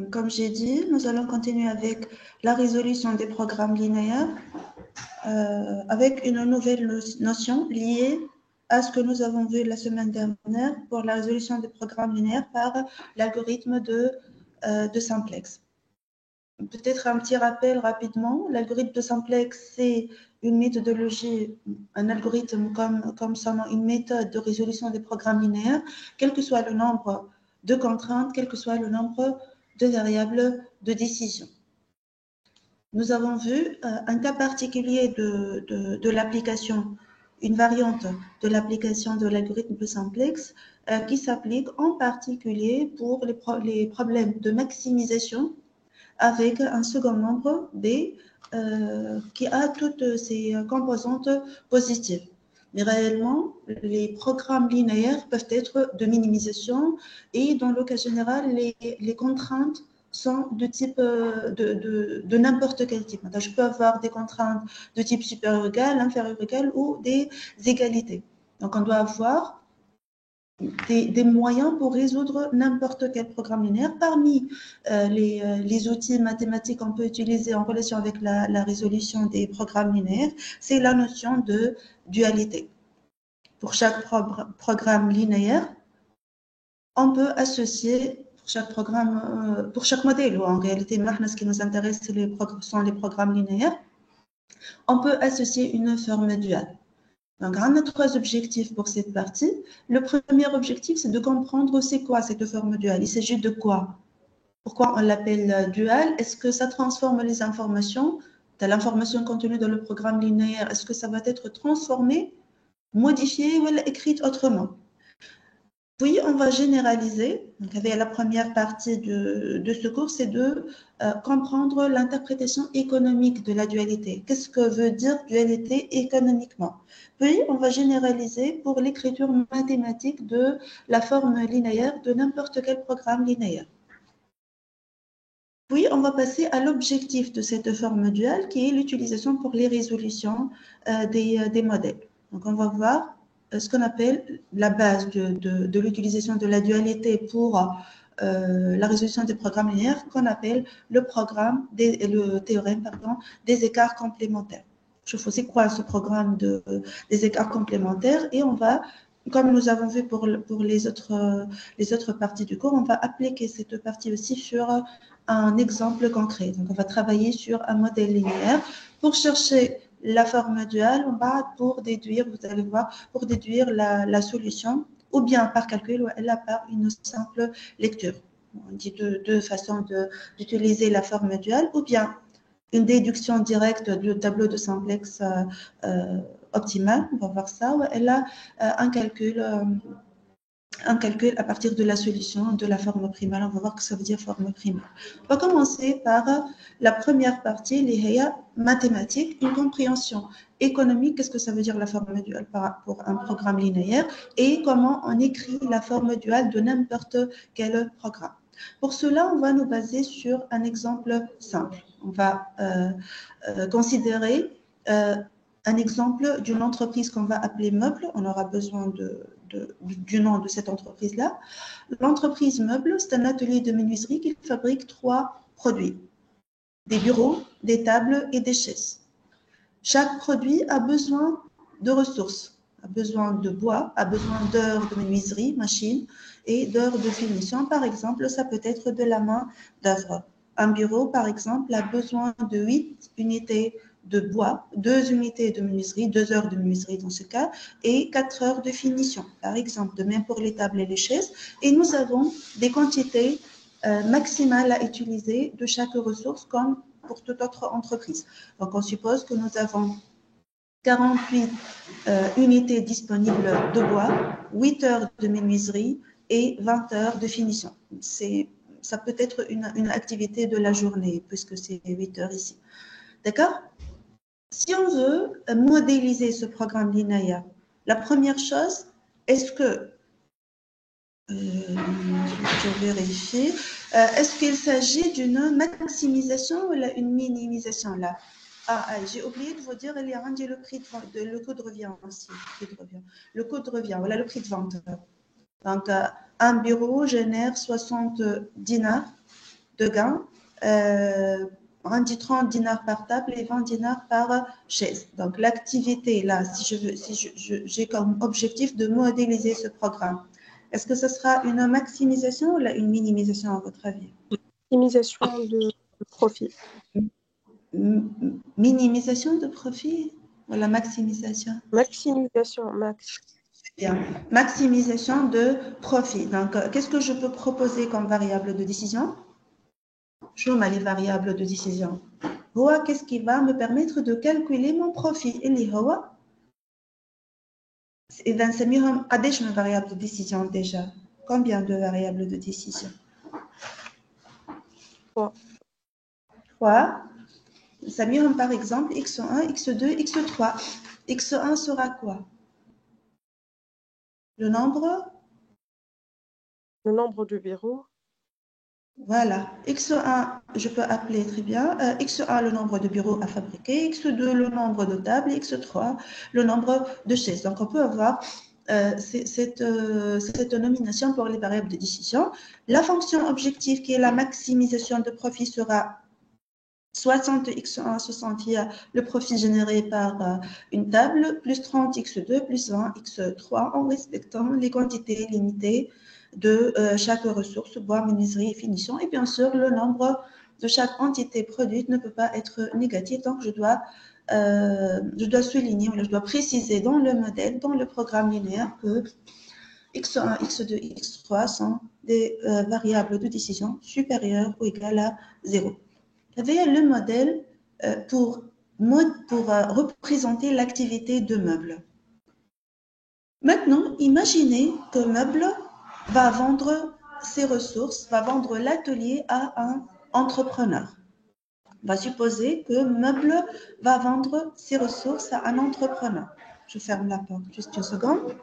Comme j'ai dit, nous allons continuer avec la résolution des programmes linéaires avec une nouvelle notion liée à ce que nous avons vu la semaine dernière pour la résolution des programmes linéaires par l'algorithme de simplex. Peut-être un petit rappel rapidement. L'algorithme de simplex, c'est une méthodologie, un algorithme comme son nom, une méthode de résolution des programmes linéaires, quel que soit le nombre de contraintes, quel que soit le nombre de variables de décision. Nous avons vu un cas particulier de l'application, une variante de l'application de l'algorithme de simplex qui s'applique en particulier pour les problèmes de maximisation avec un second nombre B qui a toutes ses composantes positives. Mais réellement, les programmes linéaires peuvent être de minimisation et dans le cas général, les contraintes sont de type de n'importe quel type. Je peux avoir des contraintes de type supérieur égal, inférieur égal ou des égalités. Donc, on doit avoir des moyens pour résoudre n'importe quel programme linéaire. Parmi les outils mathématiques qu'on peut utiliser en relation avec la résolution des programmes linéaires, c'est la notion de dualité. Pour chaque programme linéaire, on peut associer, pour chaque modèle, ou en réalité, ce qui nous intéresse sont les programmes linéaires, on peut associer une forme duale. Donc, on a trois objectifs pour cette partie. Le premier objectif, c'est de comprendre c'est quoi cette forme duale. Il s'agit de quoi? Pourquoi on l'appelle duale? Est-ce que ça transforme les informations? De l'information contenue dans le programme linéaire, est-ce que ça va être transformé, modifié ou écrit autrement? Puis, on va généraliser. Donc, la première partie de ce cours, c'est de comprendre l'interprétation économique de la dualité. Qu'est-ce que veut dire dualité économiquement? Puis, on va généraliser pour l'écriture mathématique de la forme linéaire de n'importe quel programme linéaire. Puis, on va passer à l'objectif de cette forme duale, qui est l'utilisation pour les résolutions des modèles. Donc, on va voir ce qu'on appelle la base de l'utilisation de la dualité pour la résolution des programmes linéaires, qu'on appelle le théorème des écarts complémentaires. Je vous sais quoi ce programme des écarts complémentaires et on va, comme nous avons vu pour les autres parties du cours, on va appliquer cette partie aussi sur un exemple concret. Donc, on va travailler sur un modèle linéaire pour chercher la forme duale, on va pour déduire, vous allez voir, pour déduire la solution, ou bien par calcul, ou par une simple lecture. On dit deux façons d'utiliser la forme duale, ou bien une déduction directe du tableau de simplex optimal, on va voir ça, ou elle a un calcul à partir de la solution de la forme primale. On va voir que ça veut dire forme primale. On va commencer par la première partie, les mathématiques, une compréhension économique. Qu'est-ce que ça veut dire la forme duale pour un programme linéaire et comment on écrit la forme duale de n'importe quel programme. Pour cela, on va nous baser sur un exemple simple. On va considérer un exemple d'une entreprise qu'on va appeler Meuble. On aura besoin du nom de cette entreprise-là. L'entreprise Meuble, c'est un atelier de menuiserie qui fabrique 3 produits. Des bureaux, des tables et des chaises. Chaque produit a besoin de ressources, a besoin de bois, a besoin d'heures de menuiserie, machine, et d'heures de finition. Par exemple, ça peut être de la main d'œuvre. Un bureau, par exemple, a besoin de 8 unités de bois, 2 unités de menuiserie, 2 heures de menuiserie dans ce cas, et 4 heures de finition, par exemple, de même pour les tables et les chaises. Et nous avons des quantités maximales à utiliser de chaque ressource comme pour toute autre entreprise. Donc, on suppose que nous avons 48 unités disponibles de bois, 8 heures de menuiserie et 20 heures de finition. Ça peut être une activité de la journée, puisque c'est 8 heures ici. D'accord? Si on veut modéliser ce programme linéaire, la première chose, est-ce que, je vérifie, est-ce qu'il s'agit d'une maximisation ou une minimisation là? J'ai oublié de vous dire, il y a le prix le coût de revient aussi. Le coût de revient, voilà le prix de vente. Donc, un bureau génère 60 dinars de gain. On dit 30 dinars par table et 20 dinars par chaise. Donc, l'activité, là, si j'ai comme objectif de modéliser ce programme, est-ce que ce sera une maximisation ou une minimisation, à votre avis? Minimisation de profit. Minimisation de profit ou la maximisation? Maximisation, max. Bien. Maximisation de profit. Donc, qu'est-ce que je peux proposer comme variable de décision? Je mets les variables de décision. Qu'est-ce qui va me permettre de calculer mon profit? Et bien, c'est mieux à des variables de décision déjà. Combien de variables de décision? 3. 3. C'est mieux par exemple x1, x2, x3. x1 sera quoi? Le nombre de bureaux. Voilà. x1, je peux appeler très bien. x1, le nombre de bureaux à fabriquer. x2, le nombre de tables. x3, le nombre de chaises. Donc, on peut avoir cette nomination pour les variables de décision. La fonction objective, qui est la maximisation de profit, sera 60 x1, 60 le profit généré par une table, plus 30 x2, plus 20 x3, en respectant les quantités limitées de chaque ressource, bois, menuiserie et finition. Et bien sûr, le nombre de chaque entité produite ne peut pas être négatif, donc je dois souligner, je dois préciser dans le modèle, dans le programme linéaire, que x1, x2, x3 sont des variables de décision supérieures ou égales à 0. Vous avez le modèle pour représenter l'activité de meuble. Maintenant, imaginez que meuble va vendre ses ressources, va vendre l'atelier à un entrepreneur. On va supposer que meuble va vendre ses ressources à un entrepreneur. Je ferme la porte juste une seconde.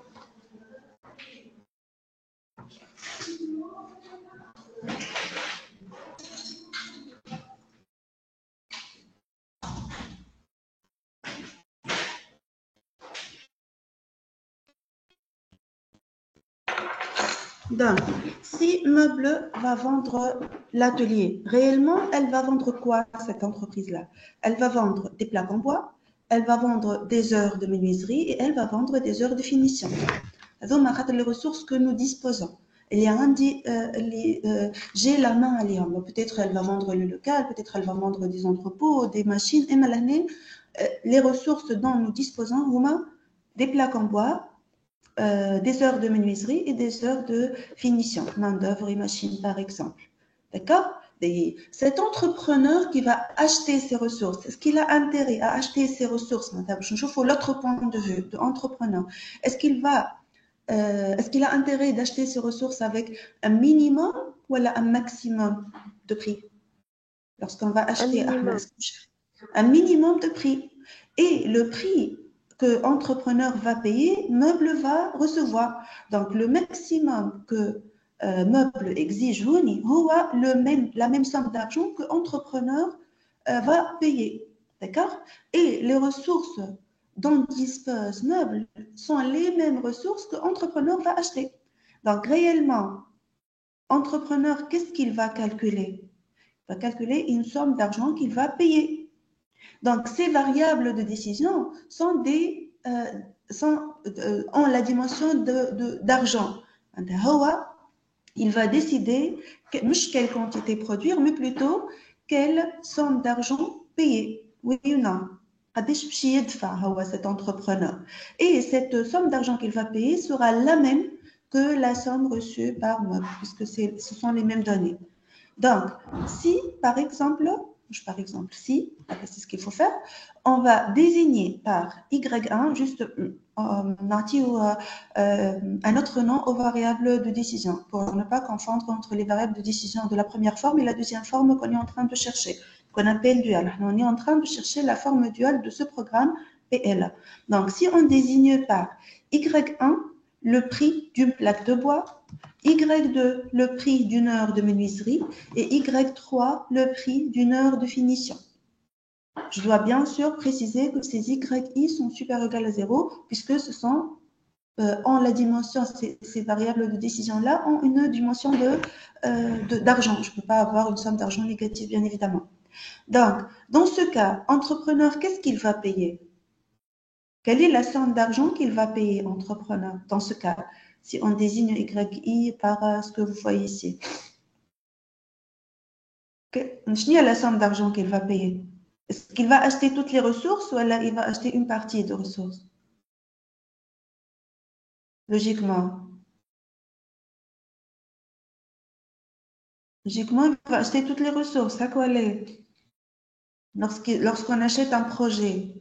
Donc, si Meuble va vendre l'atelier, réellement, elle va vendre quoi, cette entreprise-là? Elle va vendre des plaques en bois, elle va vendre des heures de menuiserie et elle va vendre des heures de finition. Les ressources que nous disposons. Il y a j'ai la main à l'homme. Peut-être elle va vendre le local, peut-être elle va vendre des entrepôts, des machines. Et maintenant, les ressources dont nous disposons, des plaques en bois, des heures de menuiserie et des heures de finition, main-d'œuvre et machine par exemple. D'accord? Cet entrepreneur qui va acheter ses ressources, est-ce qu'il a intérêt à acheter ses ressources? Je trouve l'autre point de vue de entrepreneur. Est-ce qu'il a intérêt d'acheter ses ressources avec un minimum ou un maximum de prix? Lorsqu'on va acheter un minimum de prix. Et le prix que l'entrepreneur va payer, Meuble va recevoir. Donc, le maximum que Meuble exige, la même somme d'argent que l'entrepreneur va payer. D'accord? Et les ressources dont dispose Meuble sont les mêmes ressources que l'entrepreneur va acheter. Donc, réellement, entrepreneur, qu'est-ce qu'il va calculer? Il va calculer une somme d'argent qu'il va payer. Donc, ces variables de décision sont ont la dimension d'argent. Il va décider, quelle quantité produire, mais plutôt quelle somme d'argent payer. Oui ou non? Cet entrepreneur. Et cette somme d'argent qu'il va payer sera la même que la somme reçue par moi, puisque ce sont les mêmes données. Donc, si, par exemple, si, c'est ce qu'il faut faire, on va désigner par Y1 juste un autre nom aux variables de décision pour ne pas confondre entre les variables de décision de la première forme et la deuxième forme qu'on est en train de chercher, qu'on appelle dual. On est en train de chercher la forme duale de ce programme PL. Donc, si on désigne par Y1 le prix d'une plaque de bois, Y2, le prix d'une heure de menuiserie et Y3, le prix d'une heure de finition. Je dois bien sûr préciser que ces YI sont supérieurs ou égales à 0 puisque ce sont ont la dimension, ces variables de décision-là ont une dimension d'argent. Je ne peux pas avoir une somme d'argent négative, bien évidemment. Donc, dans ce cas, entrepreneur, qu'est-ce qu'il va payer? Quelle est la somme d'argent qu'il va payer, entrepreneur, dans ce cas, si on désigne YI par ce que vous voyez ici? Quelle est la somme d'argent qu'il va payer? Est-ce qu'il va acheter toutes les ressources ou là, il va acheter une partie de ressources? Logiquement. Logiquement, il va acheter toutes les ressources. À quoi est? Lorsqu'on achète un projet,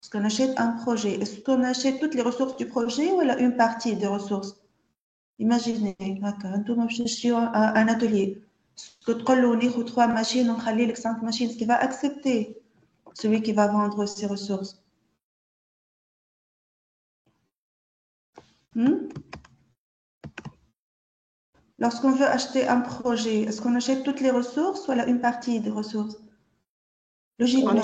est-ce qu'on achète toutes les ressources du projet ou une partie des ressources? Imaginez, un atelier. Que tu 3 machines, on 5 machines, ce qui va accepter celui qui va vendre ses ressources. Lorsqu'on veut acheter un projet, est-ce qu'on achète toutes les ressources ou une partie des ressources? Logiquement, là,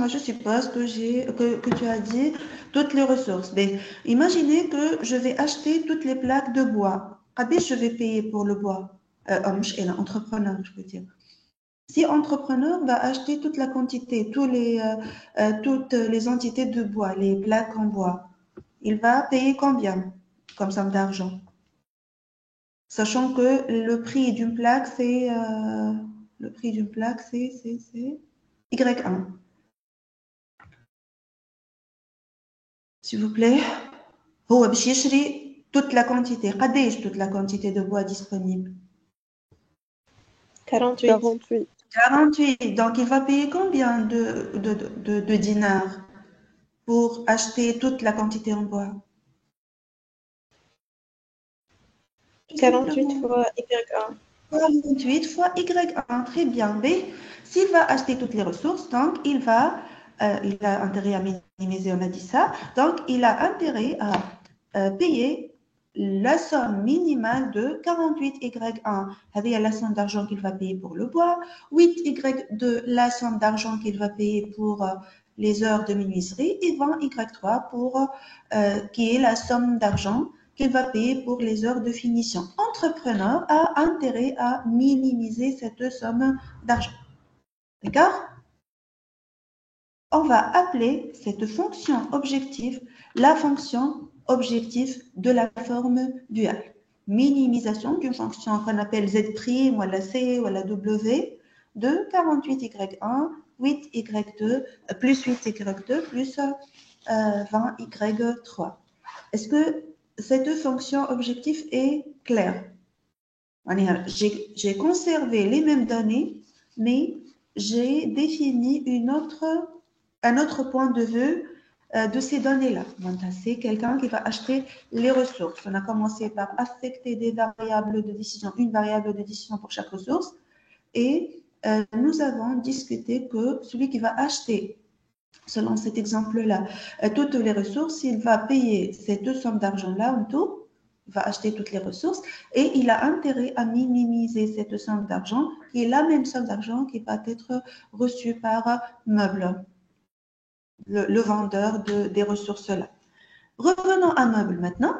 je suppose que tu as dit toutes les ressources. Mais imaginez que je vais acheter toutes les plaques de bois. Combien je vais payer pour le bois? Entrepreneur, je veux dire. Si entrepreneur va acheter toute la quantité, toutes les entités de bois, les plaques en bois, il va payer combien comme somme d'argent? Sachant que le prix d'une plaque, c'est Y1. S'il vous plaît. هو باش يشري toute la quantité. قداش toute la quantité de bois disponible? 48. 48. Donc, il va payer combien de dinars pour acheter toute la quantité en bois? 48 fois Y1. 48 fois Y1. Très bien. Mais s'il va acheter toutes les ressources, donc il a intérêt à minimiser, on a dit ça. Donc, il a intérêt à payer la somme minimale de 48Y1. Il y a la somme d'argent qu'il va payer pour le bois, 8Y2, la somme d'argent qu'il va payer pour les heures de menuiserie, et 20Y3 qui est la somme d'argent qu'il va payer pour les heures de finition. Entrepreneur a intérêt à minimiser cette somme d'argent. D'accord? On va appeler cette fonction objective la fonction objectif de la forme duale. Minimisation d'une fonction qu'on appelle Z' ou la C ou la W de 48Y1, 8Y2, plus 8Y2 plus 20Y3. Est-ce que cette fonction objectif est claire? J'ai conservé les mêmes données, mais j'ai défini un autre point de vue de ces données-là. C'est quelqu'un qui va acheter les ressources. On a commencé par affecter des variables de décision, une variable de décision pour chaque ressource, et nous avons discuté que celui qui va acheter, selon cet exemple-là, toutes les ressources, il va payer ces deux sommes d'argent-là en tout, il va acheter toutes les ressources, et il a intérêt à minimiser cette somme d'argent, qui est la même somme d'argent qui va être reçue par Meuble, le vendeur des ressources-là. Revenons à Meuble maintenant.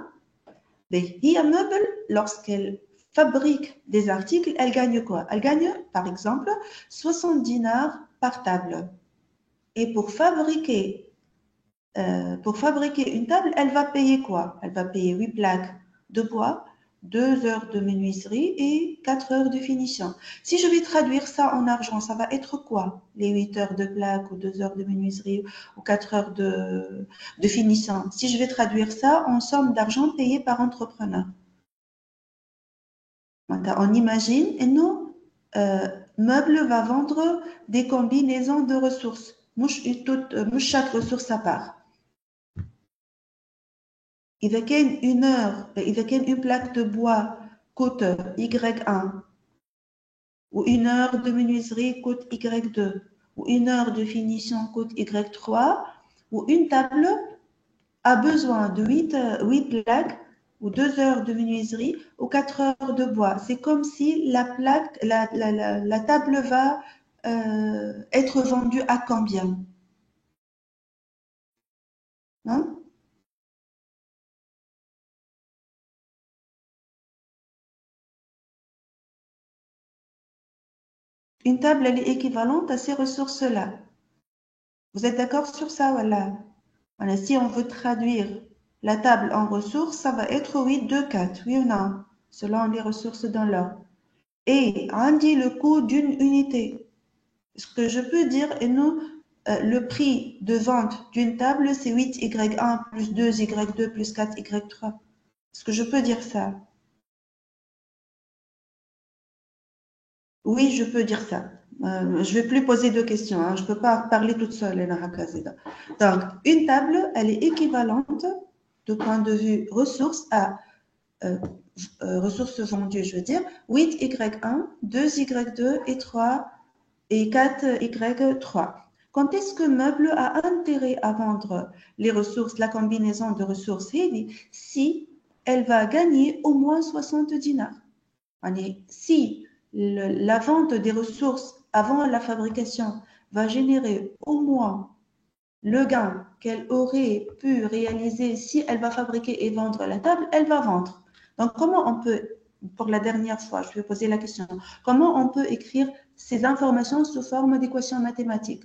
Meuble, lorsqu'elle fabrique des articles, elle gagne quoi? Elle gagne, par exemple, 60 dinars par table. Et pour fabriquer une table, elle va payer quoi? Elle va payer 8 plaques de bois, 2 heures de menuiserie et 4 heures de finition. Si je vais traduire ça en argent, ça va être quoi? Les 8 heures de plaques ou 2 heures de menuiserie ou 4 heures de finition. Si je vais traduire ça en somme d'argent payée par entrepreneur. On imagine, et non, Meuble va vendre des combinaisons de ressources. Chaque ressource à part. إذا كان une plaque de bois coûte Y1 ou une heure de menuiserie coûte Y2 ou une heure de finition coûte Y3 ou une table a besoin de 8 plaques ou 2 heures de menuiserie ou 4 heures de bois. C'est comme si la table va être vendue à combien? Hein? Une table, elle est équivalente à ces ressources-là. Vous êtes d'accord sur ça, voilà. Voilà, si on veut traduire la table en ressources, ça va être oui, 2, 4, oui ou non, selon les ressources dans l'ordre. Et on dit le coût d'une unité. Ce que je peux dire, et nous, le prix de vente d'une table, c'est 8Y1 plus 2Y2 plus 4Y3. Est-ce que je peux dire ça? Oui, je peux dire ça. Je vais plus poser de questions. Hein. Je peux pas parler toute seule, Lena Hakazeda. Donc, une table, elle est équivalente de point de vue ressources à ressources vendues, je veux dire, 8Y1, 2Y2 et 3 et 4Y3. Quand est-ce que Meuble a intérêt à vendre les ressources, la combinaison de ressources heavy, si elle va gagner au moins 60 dinars? Si la vente des ressources avant la fabrication va générer au moins le gain qu'elle aurait pu réaliser si elle va fabriquer et vendre la table, elle va vendre. Donc, comment on peut, pour la dernière fois, je vais poser la question, comment on peut écrire ces informations sous forme d'équations mathématiques?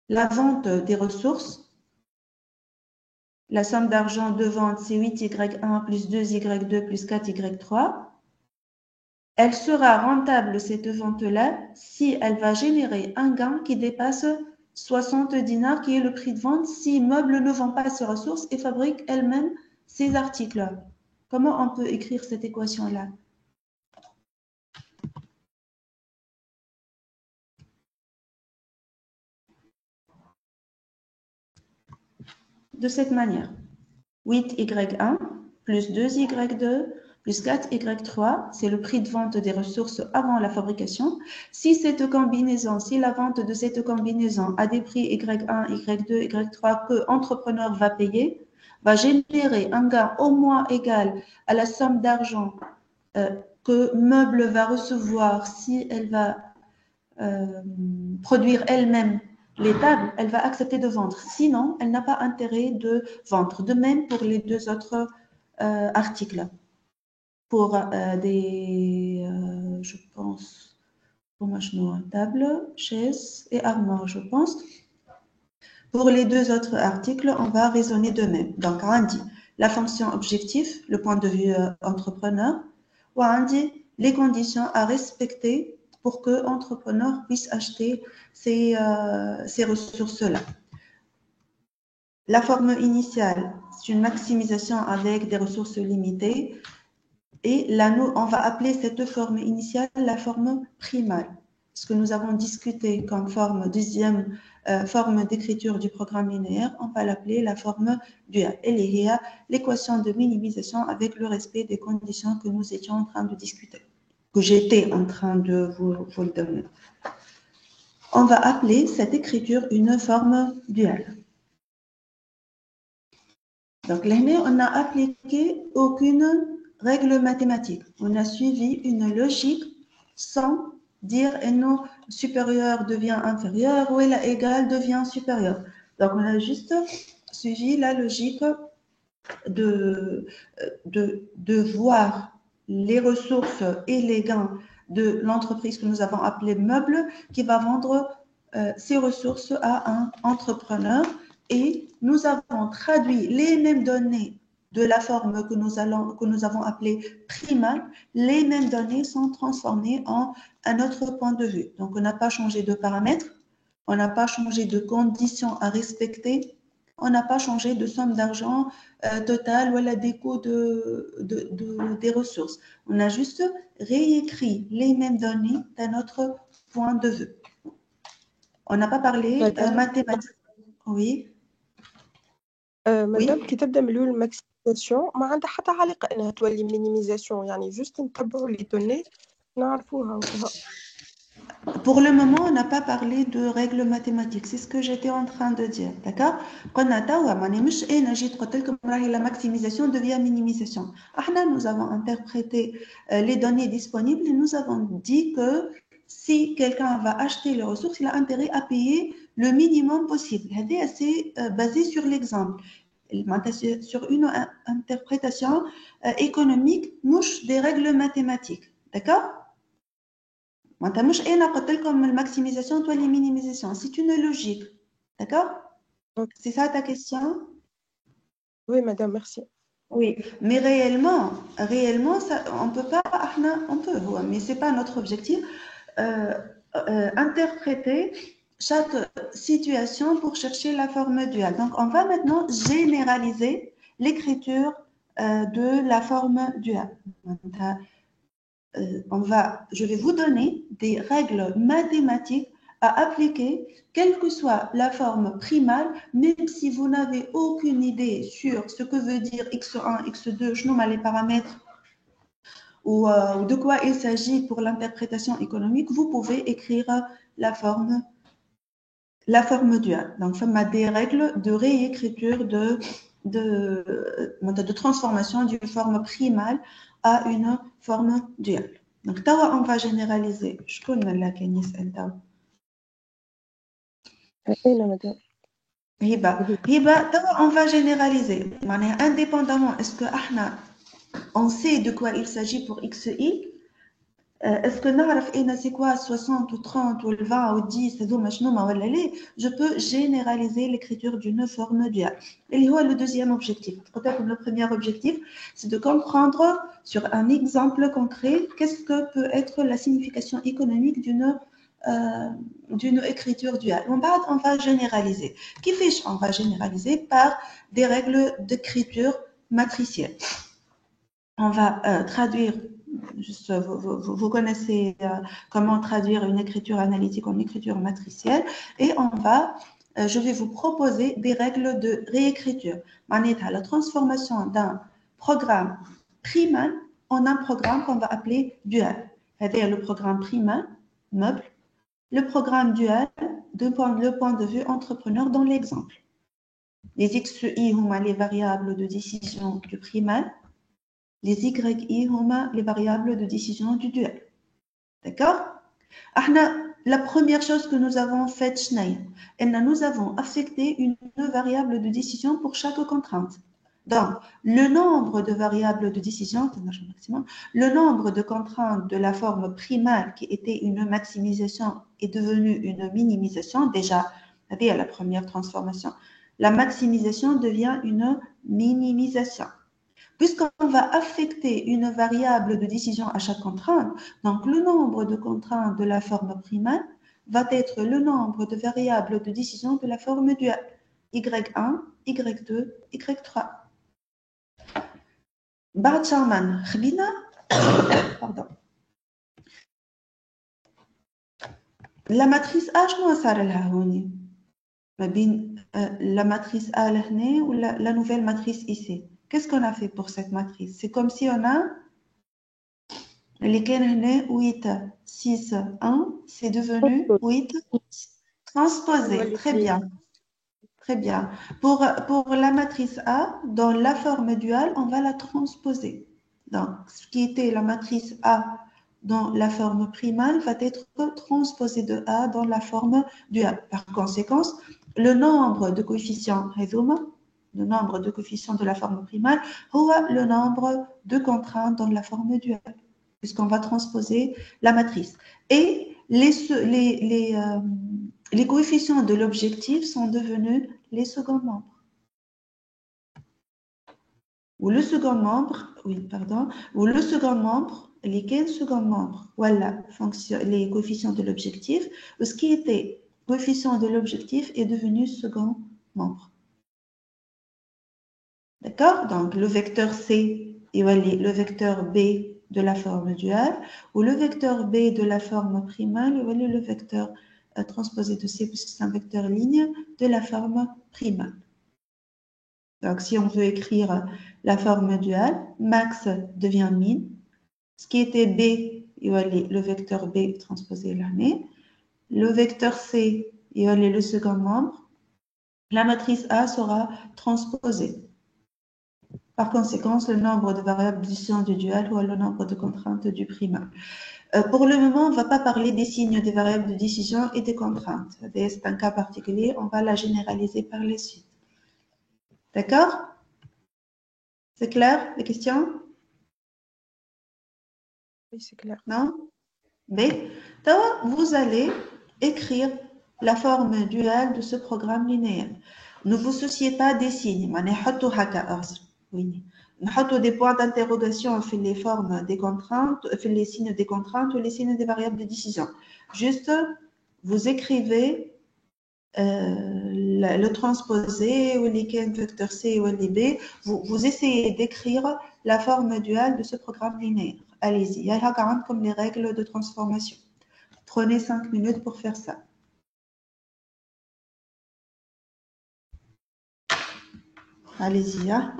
La vente des ressources, la somme d'argent de vente, c'est 8Y1 plus 2Y2 plus 4Y3. Elle sera rentable, cette vente-là, si elle va générer un gain qui dépasse 60 dinars, qui est le prix de vente, si Meuble ne vend pas ses ressources et fabrique elle-même ses articles. Comment on peut écrire cette équation-là? De cette manière. 8Y1 plus 2Y2 plus 4Y3, c'est le prix de vente des ressources avant la fabrication. Si cette combinaison, si la vente de cette combinaison a des prix Y1, Y2, Y3 que l'entrepreneur va payer, va générer un gain au moins égal à la somme d'argent que Meuble va recevoir si elle va produire elle-même les tables, elle va accepter de vendre. Sinon, elle n'a pas intérêt de vendre. De même pour les deux autres articles. Pour je pense, pour table, chaise et armoire, je pense. Pour les deux autres articles, on va raisonner de même. Donc, on dit la fonction objectif, le point de vue entrepreneur, ou on dit les conditions à respecter pour que l'entrepreneur puisse acheter ces ressources-là. La forme initiale, c'est une maximisation avec des ressources limitées. Et là, on va appeler cette forme initiale la forme primale. Ce que nous avons discuté comme forme deuxième forme d'écriture du programme linéaire, on va l'appeler la forme duale. Elle est l'équation de minimisation avec le respect des conditions que nous étions en train de discuter, que j'étais en train de vous le donner. On va appeler cette écriture une forme duale. Donc là, on n'a appliqué aucune règle mathématique. On a suivi une logique sans dire non supérieur devient inférieur ou égal devient supérieur. Donc on a juste suivi la logique de voir les ressources et les gains de l'entreprise que nous avons appelée Meuble qui va vendre ses ressources à un entrepreneur. Et nous avons traduit les mêmes données de la forme que nous avons appelée primale. Les mêmes données sont transformées en un autre point de vue. Donc, on n'a pas changé de paramètres, on n'a pas changé de conditions à respecter, on n'a pas changé de somme d'argent totale ou la déco des ressources. On a juste réécrit les mêmes données d'un autre point de vue. On n'a pas parlé mathématiques. Oui. مادام كي تبدا من الماكسيميزاسيون ما عندها حتى علاقه انها تولي مينيميزاسيون يعني جوست نتبعوا لي دوني نعرفوها وكذا. Pour le moment, on n'a pas parlé de règles mathématiques. C'est ce que j'étais en train de dire. D'accord? La maximisation devient minimisation. Nous avons interprété les données disponibles et nous avons dit que si quelqu'un va acheter les ressources, il a intérêt à payer le minimum possible. C'est basé sur l'exemple, sur une interprétation économique, mouche des règles mathématiques. D'accord? La maximisation ou la minimisation. C'est une logique. D'accord? C'est ça ta question? Oui, madame, merci. Oui, mais réellement, ça, on peut pas, on peut, mais c'est pas notre objectif, interpréter chaque situation pour chercher la forme duale. Donc, on va maintenant généraliser l'écriture de la forme duale. Je vais vous donner des règles mathématiques à appliquer, quelle que soit la forme primale, même si vous n'avez aucune idée sur ce que veut dire x1, x2, je nomme les paramètres, ou de quoi il s'agit pour l'interprétation économique, vous pouvez écrire la forme duale. Donc, ça m'a des règles de réécriture, de transformation d'une forme primale à une forme duale. Donc, on va généraliser. Je connais la Kénis Enta. madame. Hiba, on va généraliser. Indépendamment, est-ce que on sait de quoi il s'agit pour XI? Est-ce que c'est quoi 60 ou 30 ou 20 ou 10 je peux généraliser l'écriture d'une forme duale. Et le deuxième objectif. Peut-être le premier objectif, c'est de comprendre sur un exemple concret qu'est-ce que peut être la signification économique d'une écriture duale. On va généraliser. Qui fait? On va généraliser par des règles d'écriture matricielle. On va traduire. Vous connaissez comment traduire une écriture analytique en écriture matricielle et je vais vous proposer des règles de réécriture. La transformation d'un programme primal en un programme qu'on va appeler dual. C'est-à-dire le programme primal, meuble, le programme dual, le point de vue entrepreneur dans l'exemple. Les XI, les variables de décision du primal. Les YI sont les variables de décision du dual. D'accord? La première chose que nous avons faite, nous avons affecté une variable de décision pour chaque contrainte. Donc, le nombre de variables de décision, le nombre de contraintes de la forme primale qui était une maximisation est devenu une minimisation. Déjà, à la première transformation, la maximisation devient une minimisation. Puisqu'on va affecter une variable de décision à chaque contrainte, donc le nombre de contraintes de la forme primale va être le nombre de variables de décision de la forme duale, Y1, Y2, Y3. بعد شرمان خبينا pardon. La matrice A شنو صار لها هوني ما بين la matrice A لهنا ou la nouvelle matrice ici. Qu'est-ce qu'on a fait pour cette matrice? C'est comme si on a les 8, 6, 1, c'est devenu 8 transposé. Très bien. Très bien. Pour la matrice A, dans la forme duale, on va la transposer. Donc, ce qui était la matrice A dans la forme primale va être transposé de A dans la forme duale. Par conséquent, le nombre de coefficients de la forme primale ou le nombre de contraintes dans la forme duale, puisqu'on va transposer la matrice. Et les coefficients de l'objectif sont devenus les seconds membres. Ou le second membre, les 15 seconds membres, voilà, les coefficients de l'objectif. Ce qui était coefficient de l'objectif est devenu second membre. D'accord? Donc, le vecteur C est le vecteur B de la forme duale, ou le vecteur B de la forme primale est le vecteur transposé de C, puisque c'est un vecteur ligne de la forme primale. Donc, si on veut écrire la forme duale, max devient min. Ce qui était B, le vecteur B transposé l'année. Le vecteur C, le second membre. La matrice A sera transposée. Par conséquent, le nombre de variables de décision du dual ou le nombre de contraintes du primal. Pour le moment, on ne va pas parler des signes, des variables de décision et des contraintes. C'est un cas particulier, on va la généraliser par les suite. D'accord? C'est clair, les questions? Oui, c'est clair. Non? Mais vous allez écrire la forme duale de ce programme linéaire. Ne vous souciez pas des signes. نحطوا des points d'interrogation sur les formes des contraintes, sur les signes des contraintes ou les signes des variables de décision. Juste, vous écrivez le transposé ou les vecteur C ou les B. Vous essayez d'écrire la forme duale de ce programme linéaire. Allez-y. Il y a quand même comme les règles de transformation. Prenez 5 minutes pour faire ça. Allez-y. Hein.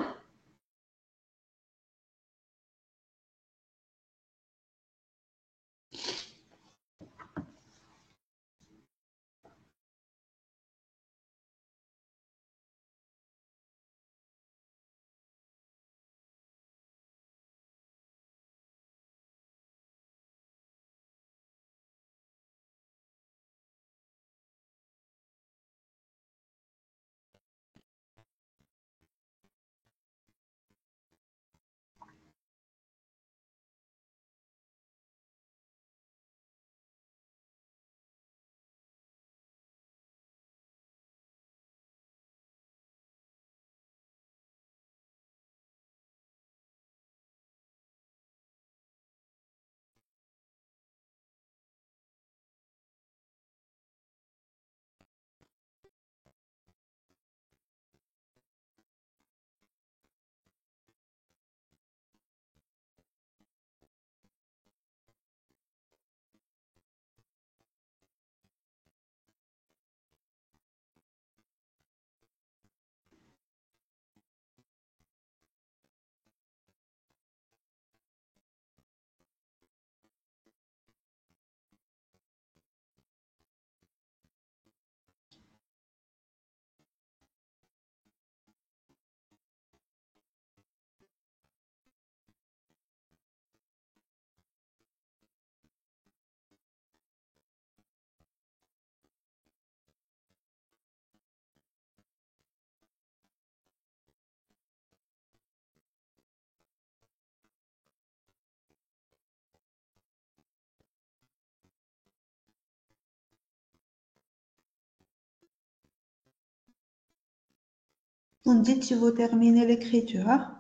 Vous me dites si vous terminez l'écriture. Hein.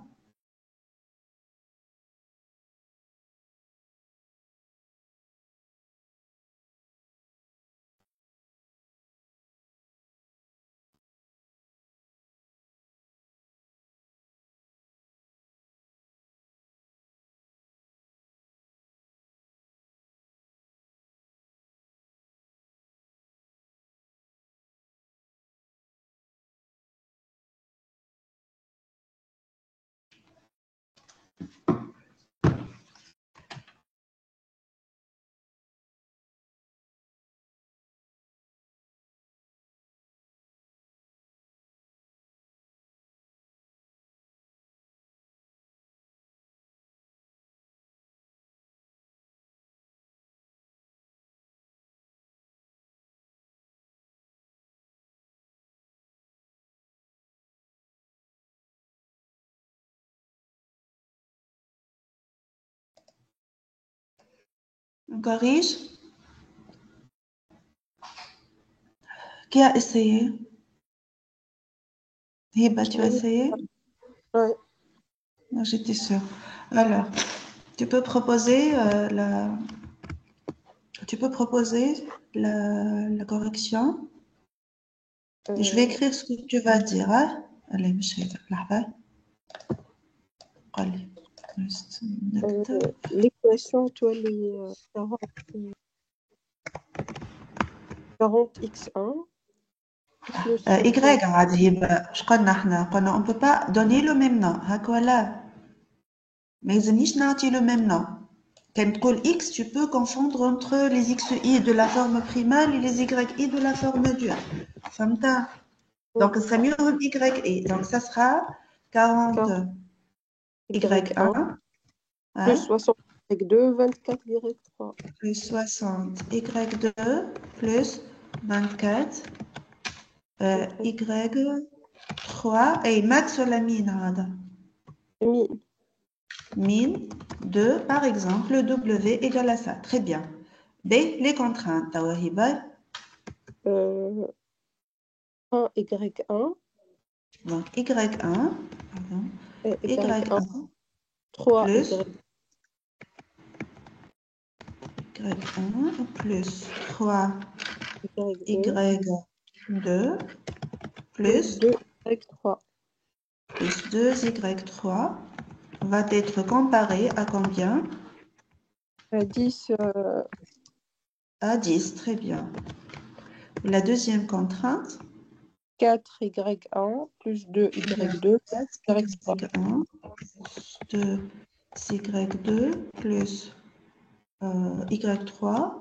On corrige. Qui a essayé? Hiba, tu as essayé? Oui. J'étais sûre. Alors, tu peux proposer la correction. Et je vais écrire ce que tu vas dire. Hein? Allez, مش هيك لحظة. قولي. Juste نكتب. L'équation تولي 40x1 plus Y عاد هبة. اش قلنا احنا؟ قلنا on peut pas donner le même nom. هاك ولا؟ ما يلزمنيش نعطي le même nom. Quand tu dis x, tu peux confondre entre les xi de la forme primale et les yi de la forme duale. فهمت? Donc, ça mieux yi. Donc, ça sera 40 y1 plus 60 Y2, 24, Y3. Plus 60. Y2 plus 24. Y3. Et max sur la mine, هذا. Mine. Mine de, par exemple, W égale à ça. Très bien. B, les contraintes. 1, Y1. Donc, Y1, pardon, Y1, Y1 3, plus Y2. Y1 plus 3 Y2. Y2 Plus plus 2, Y3. 2Y3 va être comparé à combien? 10, À 10, très bien. La deuxième contrainte, 4Y1 plus 2Y2 Y3. Y1 2 Y2 plus Y3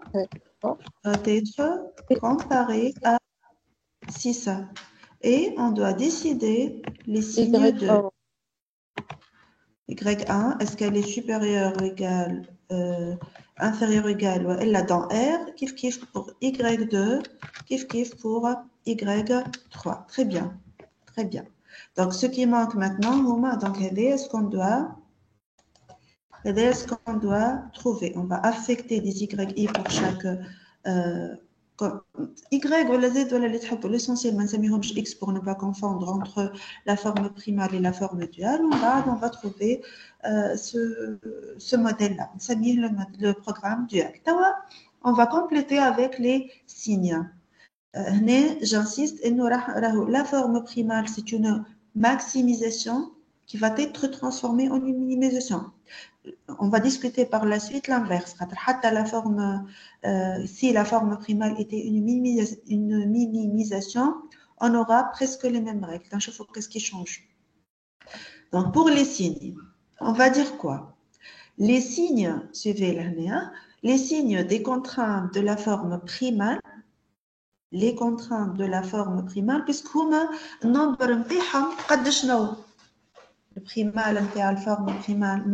va être comparé à 6. Et on doit décider les signes de Y1. Y1, est-ce qu'elle est supérieure ou égale, inférieure ou égale, ou elle là dans R, kiff pour Y2, kiff pour Y3. Très bien, très bien. Donc, ce qui manque maintenant, donc, est-ce qu'on doit trouver? On va affecter des YI pour chaque Y ou la Z ou la lettre. L'essentiel, X pour ne pas confondre entre la forme primale et la forme duale. On va trouver ce modèle-là. Ça le programme dual. On va compléter avec les signes. J'insiste, la forme primale, c'est une maximisation qui va être transformée en une minimisation. On va discuter par la suite l'inverse. Si la forme primale était une minimisation, on aura presque les mêmes règles. Donc, je vois qu'est-ce qui change. Donc, pour les signes, on va dire quoi? Les signes, suivez l'année, les signes des contraintes de la forme primale, les contraintes de la forme primale, puisqu'huma nombre نتاعهم قد شنو؟ Le primal, la forme primale, le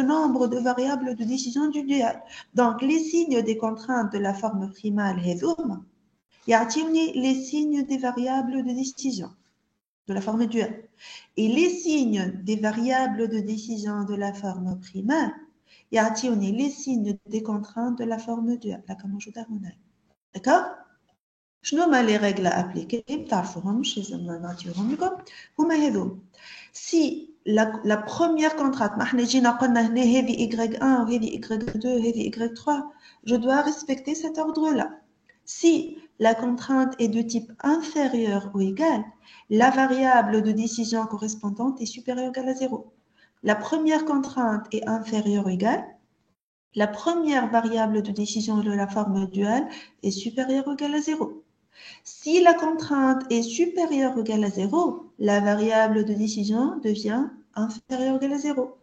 nombre de variables de décision du dual. Donc, les signes des contraintes de la forme primale, les signes des variables de décision de la forme dual. Et les signes des variables de décision de la forme primale, les signes des contraintes de la forme dual. D'accord? شنو هما les règles à appliquer بتعرفوهم لازم نعطيهم لكم هما هذو si la première contrainte ما احنا جينا قلنا هنا هذه y1 وهذه y2 وهذه y3 je dois respecter cet ordre là si la contrainte est de type inférieur ou égal la variable de décision correspondante est supérieure ou égale à 0 la première contrainte est inférieure ou égale la première variable de décision de la forme duale est supérieure ou égale à 0 si la contrainte est supérieure ou égale à 0, la variable de décision devient inférieure ou égale à 0.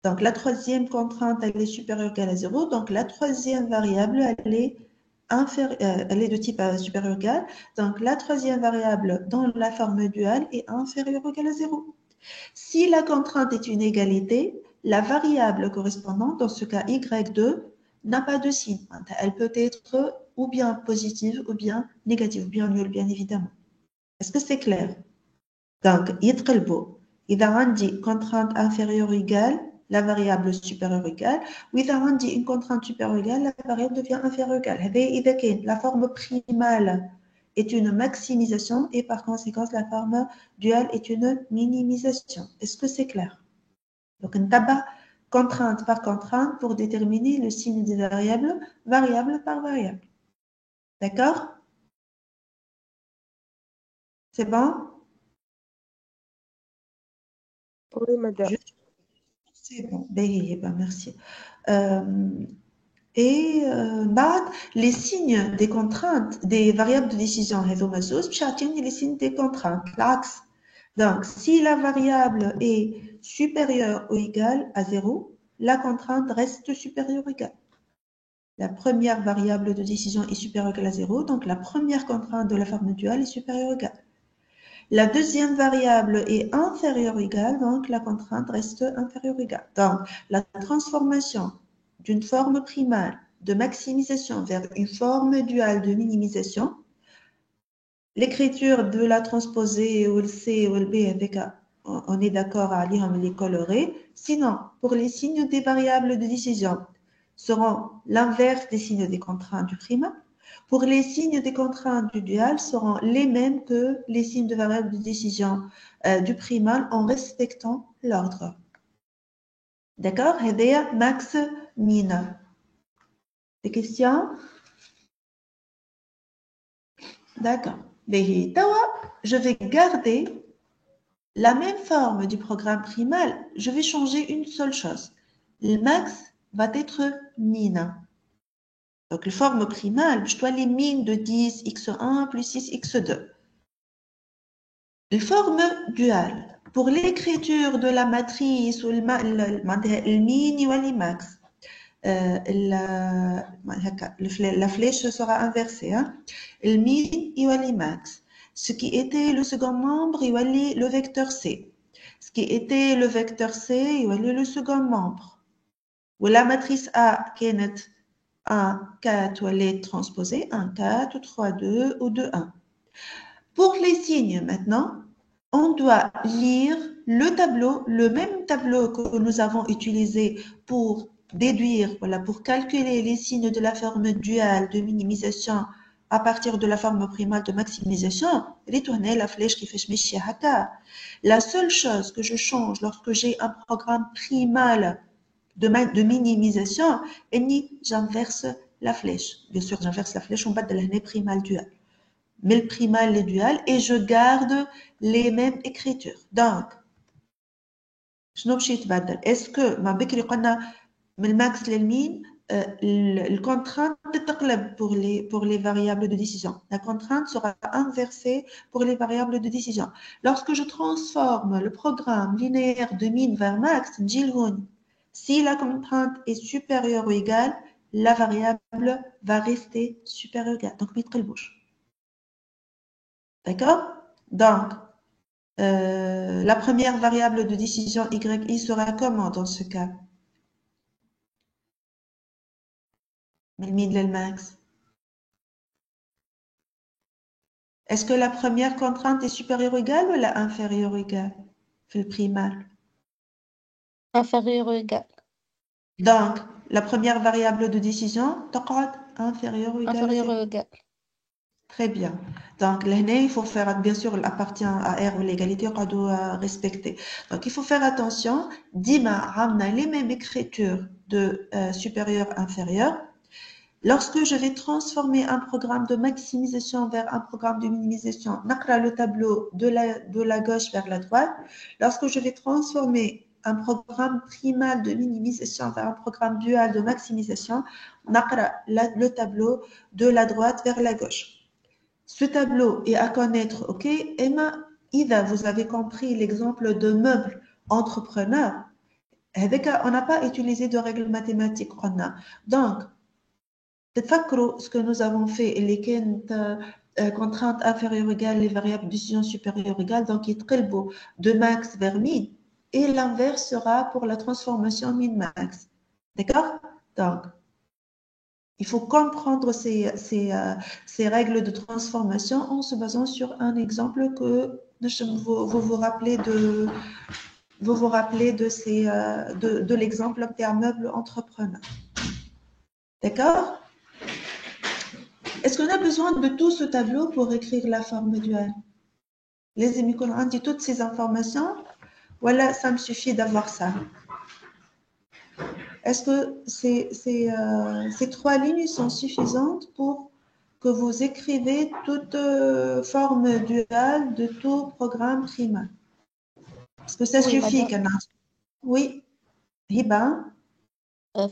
Donc, la troisième contrainte, elle est supérieure ou égale à 0. Donc, la troisième variable, elle est de type supérieur ou égal. Donc, la troisième variable dans la forme duale est inférieure ou égale à 0. Si la contrainte est une égalité, la variable correspondante, dans ce cas y2, n'a pas de signe. Elle peut être ou bien positive ou bien négative, ou bien nulle, bien évidemment. Est-ce que c'est clair? Donc, يتقلبوا. إذا عندي contrainte inférieure ou égale, la variable supérieure ou égale. Ou إذا عندي une contrainte supérieure ou égale, la variable devient inférieure ou égale. إذا كان la forme primale est une maximisation et par conséquent la forme duale est une minimisation. Est-ce que c'est clair? Donc, on tabac contrainte par contrainte pour déterminer le signe des variables, variable par variable. D'accord? C'est bon? Oui, madame. C'est bon. Ben, merci. Les signes des contraintes, des variables de décision, les signes des contraintes, l'axe. Donc, si la variable est supérieure ou égale à 0, la contrainte reste supérieure ou égale. La première variable de décision est supérieure ou égale à 0, donc la première contrainte de la forme duale est supérieure ou égale. La deuxième variable est inférieure ou égale, donc la contrainte reste inférieure ou égale. Donc, la transformation d'une forme primale de maximisation vers une forme duale de minimisation, l'écriture de la transposée ou le C ou le B avec on est d'accord à lire les colorés. Sinon, pour les signes des variables de décision, seront l'inverse des signes des contraintes du primal. Pour les signes des contraintes du dual, seront les mêmes que les signes de variables de décision du primal en respectant l'ordre. D'accord? هذايا max min. Des questions? D'accord. Je vais garder la même forme du programme primal. Je vais changer une seule chose. Le max va être min. Donc, la forme primale, je dois les min de 10 x1 plus 6 x2. Les formes duales. Pour l'écriture de la matrice ou le min ou le max, la flèche sera inversée. Hein? Le min ou le max. Ce qui était le second membre, il va aller le vecteur C. Ce qui était le vecteur C, il va aller le second membre. Ou la matrice A, qui est 1, 4, ou elle est transposée, 1, 4, 3, 2 ou 2, 1. Pour les signes maintenant, on doit lire le tableau, le même tableau que nous avons utilisé pour déduire, voilà, pour calculer les signes de la forme duale de minimisation à partir de la forme primale de maximisation, retourner la flèche qui fait shmishi haka. La seule chose que je change lorsque j'ai un programme primal de minimisation, j'inverse la flèche. Bien sûr, j'inverse la flèche en bas de l'année primale duale. Mais le primal, les dual, et je garde les mêmes écritures. Donc, est-ce que ma بكري قلنا من الماكس للمين الcontrainte تتقلب pour les variables de décision. La contrainte sera inversée pour les variables de décision. Lorsque je transforme le programme linéaire de min vers max, si la contrainte est supérieure ou égale, la variable va rester supérieure ou égale. Donc, mettre le bouche. D'accord? Donc, la première variable de décision yi sera comment dans ce cas? Le min le max. Est-ce que la première contrainte est supérieure ou égale ou la inférieure ou égale? Fait le primal. Inférieur ou égal. Donc, la première variable de décision, تقعد inférieure ou égale à Inférieur 0. ou égal. Très bien. Donc, là, il faut faire, bien sûr, appartient à R ou l'égalité, on doit respecter. Donc, il faut faire attention. Dima, ramna les mêmes écritures de supérieur, inférieur. Lorsque je vais transformer un programme de maximisation vers un programme de minimisation, naqra le tableau de la gauche vers la droite. Lorsque je vais transformer un programme primal de minimisation vers un programme dual de maximisation, naqra le tableau de la droite vers la gauche. Ce tableau est à connaître, ok? Emma, Ida, vous avez compris l'exemple de meuble entrepreneur. On n'a pas utilisé de règles mathématiques. Donc, ce que nous avons fait, les contraintes inférieures égales, les variables de décision supérieures égales, donc il est beau de max vers min, et l'inverse sera pour la transformation min-max. D'accord? Donc, il faut comprendre ces règles de transformation en se basant sur un exemple que vous vous rappelez de l'exemple d'un meuble entrepreneur. D'accord? Est-ce qu'on a besoin de tout ce tableau pour écrire la forme duale? Les amis, qu'on a dit toutes ces informations, voilà, ça me suffit d'avoir ça. Est-ce que ces trois lignes sont suffisantes pour que vous écrivez toute forme duale de tout programme primal? Est-ce que ça Oui, suffit, madame. Kana? Oui. Hiba?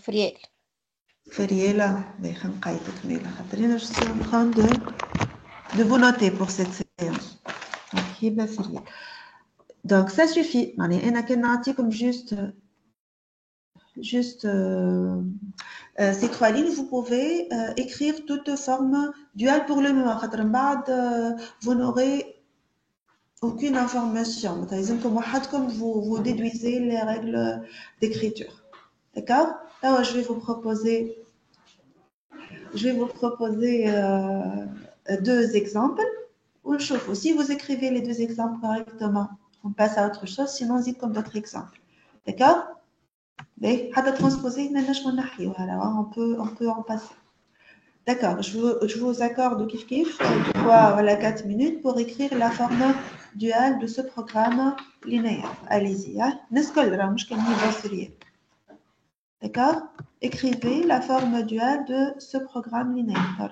Friel. Feriela, je suis en train de vous noter pour cette séance. Donc, Hiba, Feriela. Donc, ça suffit. Comme juste ces trois lignes, vous pouvez écrire toute forme duale pour le moment. Vous n'aurez aucune information. Par exemple, comme vous déduisez les règles d'écriture. D'accord? Là, je vais vous proposer deux exemples. Si vous écrivez les deux exemples correctement, on passe à autre chose, sinon on dit comme d'autres exemples. D'accord? Mais, à transposer, on peut en passer. D'accord, je vous accorde kiff kiff 3 voilà 4 minutes pour écrire la forme duale de ce programme linéaire. Allez-y, hein? D'accord? Écrivez la forme duale de ce programme linéaire.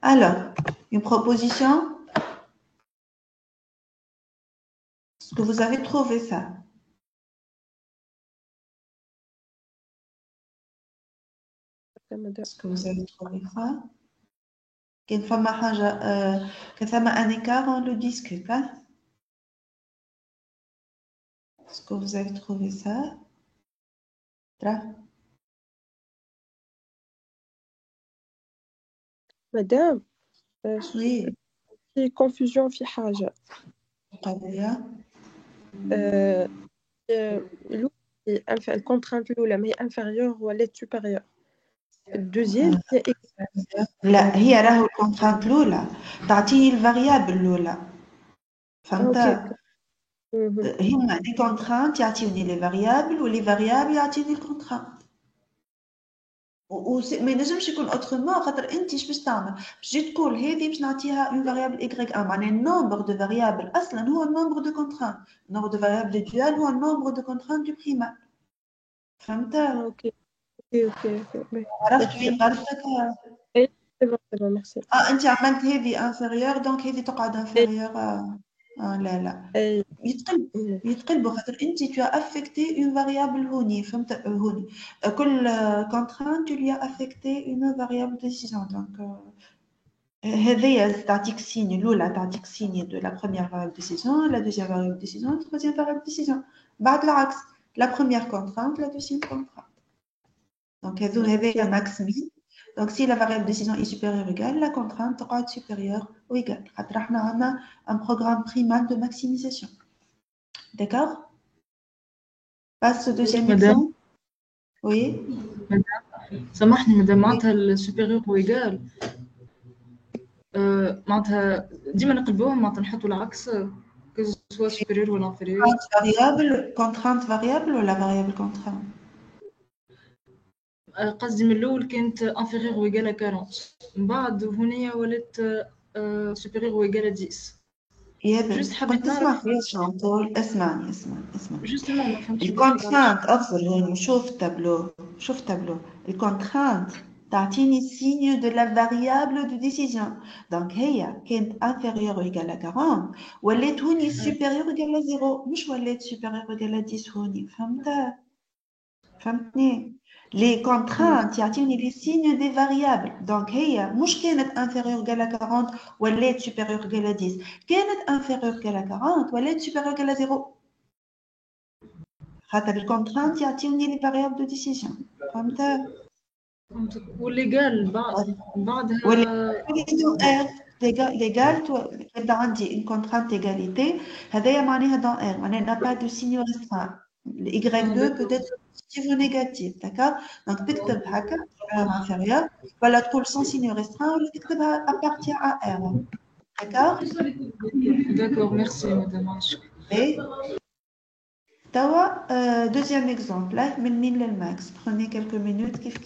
Alors, une proposition? Est-ce que vous avez trouvé ça? Est-ce que vous avez trouvé ça? Qu'il faut que ça m'a un écart, on le discute. Hein? Est-ce que vous avez trouvé ça? Là? مدام Oui. في confusion في حاجة قضية. الكونترانت الأولى ما هي inférieure ولا supérieure الدوزيام هي لا هي راهو الكونترانت الأولى تعطيني الفاريابل الأولى فهمت؟ أوكي. هما دي كونترانت يعطيوني لي فاريابل ولي فاريابل يعطيني الكونترانت ما ينجمش يكون اوترومون خاطر انت باش تعمل باش تجي تقول هذه باش نعطيها اون فاريابل ايكغيك ان معناها النومبر دو فاريابل اصلا هو النومبر دو كونترانت النومبر دو فاريابل دو دوال هو النومبر دو كونترانت دو بريمال فهمت؟ اوكي. عرفت وين غلطتك؟ سي بون ميرسي. انت عملت هذه انفيريور دونك هذه تقعد انفيريور. لا لا يتقلبوا خاطر انت tu as affecté une variable هوني فهمت هوني كل contrainte tu lui as affecté une variable de décision donc هذه تعطيك سيني الاولى تعطيك سيني de la première variable de décision la deuxième variable de décision la troisième variable de décision بعد العكس la première contrainte la deuxième contrainte donc هذه max min donc si la variable de décision est supérieure ou égale la contrainte تقعد supérieure ou égale خاطر احنا عندنا un programme primal de maximisation. D'accord? Passe au deuxième exemple. Oui, سامحني مادام oui. معناتها السوبيريور ويجال معناتها ديما نقلبوهم معناتها نحطوا العكس que ce soit supérieur ou inférieur. Contrainte variable ou la variable contrainte? قصدي من الأول كانت inférieur ou égal à 40 من بعد هنا ولات supérieur ou égal à 10. يا Juste بنت حبيت كنت تسمع نعرف فيا شنطول. اسمعني. justement ما فهمتش برشا علاش. الكونترانت افضل هون. شوف تابلو الكونترانت تعطيني signe de la variable de décision. Donc هي كانت inférieure ou égale à 40 ولات هوني supérieure ou égale à 0 مش ولات supérieure ou égale à 10 هوني. فهمتني؟ les contraintes يعطيوني les signes des variables. donc هي مش كانت inférieure ou égale à 40 ولات supérieure ou égale à 10 كانت inférieure ou égale à 40 ولات supérieure ou égale à 0 خاطر الكونترانت يعطيوني لي فاريابل دو ديسيجن. فهمت؟ والليجال واللي بعدها دون ار ليغال يبدا عندي ان كونترانت ايغاليتي هذايا معناها دون ار معناها نا با دو سينيو ريستران الاي 2 بوتيتر بوزيتيف و نيجاتيف داكور. دونك تكتب هكا انفيريور ولا تقول سون سينيو ريستران ولا تكتبها ابارتيان ا ار. داكور داكور ميرسي مدام عاشق. توا دوزيام اكزومبل من مين للماكس. بروني كيلكو مينوت كيف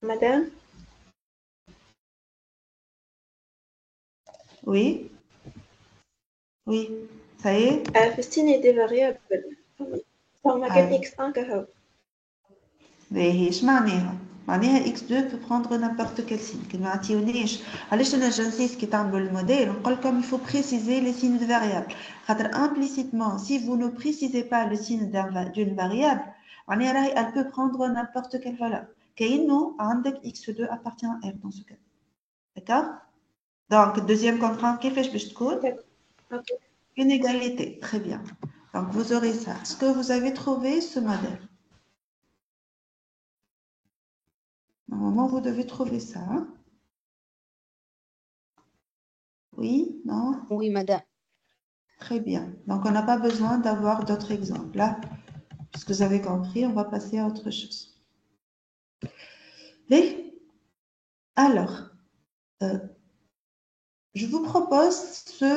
Madame? Oui, oui, ça y est. فستيني دي فاريابل فما كان x1 كهو. باهي اش معناها؟ معناها x2 peut prendre n'importe quel signe. كي ما عطيونيش علاش انا جنسيس كي تعملوا الموديل نقول لكم il faut préciser les signes de variable. خاطر implicitement si vous ne précisez pas le signe d'une variable معناها راهي elle peut prendre n'importe quelle valeur. كأنه عندك x2 appartient à r dans ce cas. D'accord? Donc deuxième contrainte كيفاش باش تكون؟ Une égalité. Très bien. Donc vous aurez ça. Est-ce que vous avez trouvé ce modèle? Normalement, vous devez trouver ça. Hein? Oui? Non? Oui, madame. Très bien. Donc, on n'a pas besoin d'avoir d'autres exemples. Là, puisque vous avez compris, on va passer à autre chose. Et alors, je vous propose ce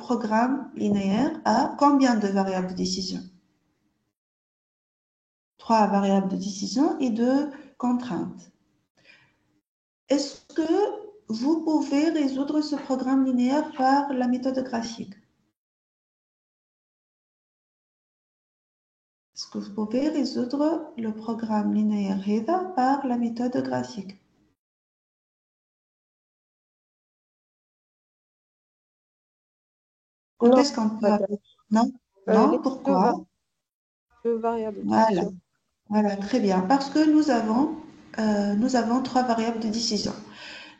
programme linéaire à combien de variables de décision? 3 variables de décision et 2 contraintes. Est-ce que vous pouvez résoudre ce programme linéaire par la méthode graphique? Est-ce que vous pouvez résoudre le programme linéaire HEDA par la méthode graphique? Quand est-ce qu'on peut... Non? Non? Pourquoi? Deux variables. Voilà. Voilà, très bien. Parce que nous avons nous avons trois variables de décision.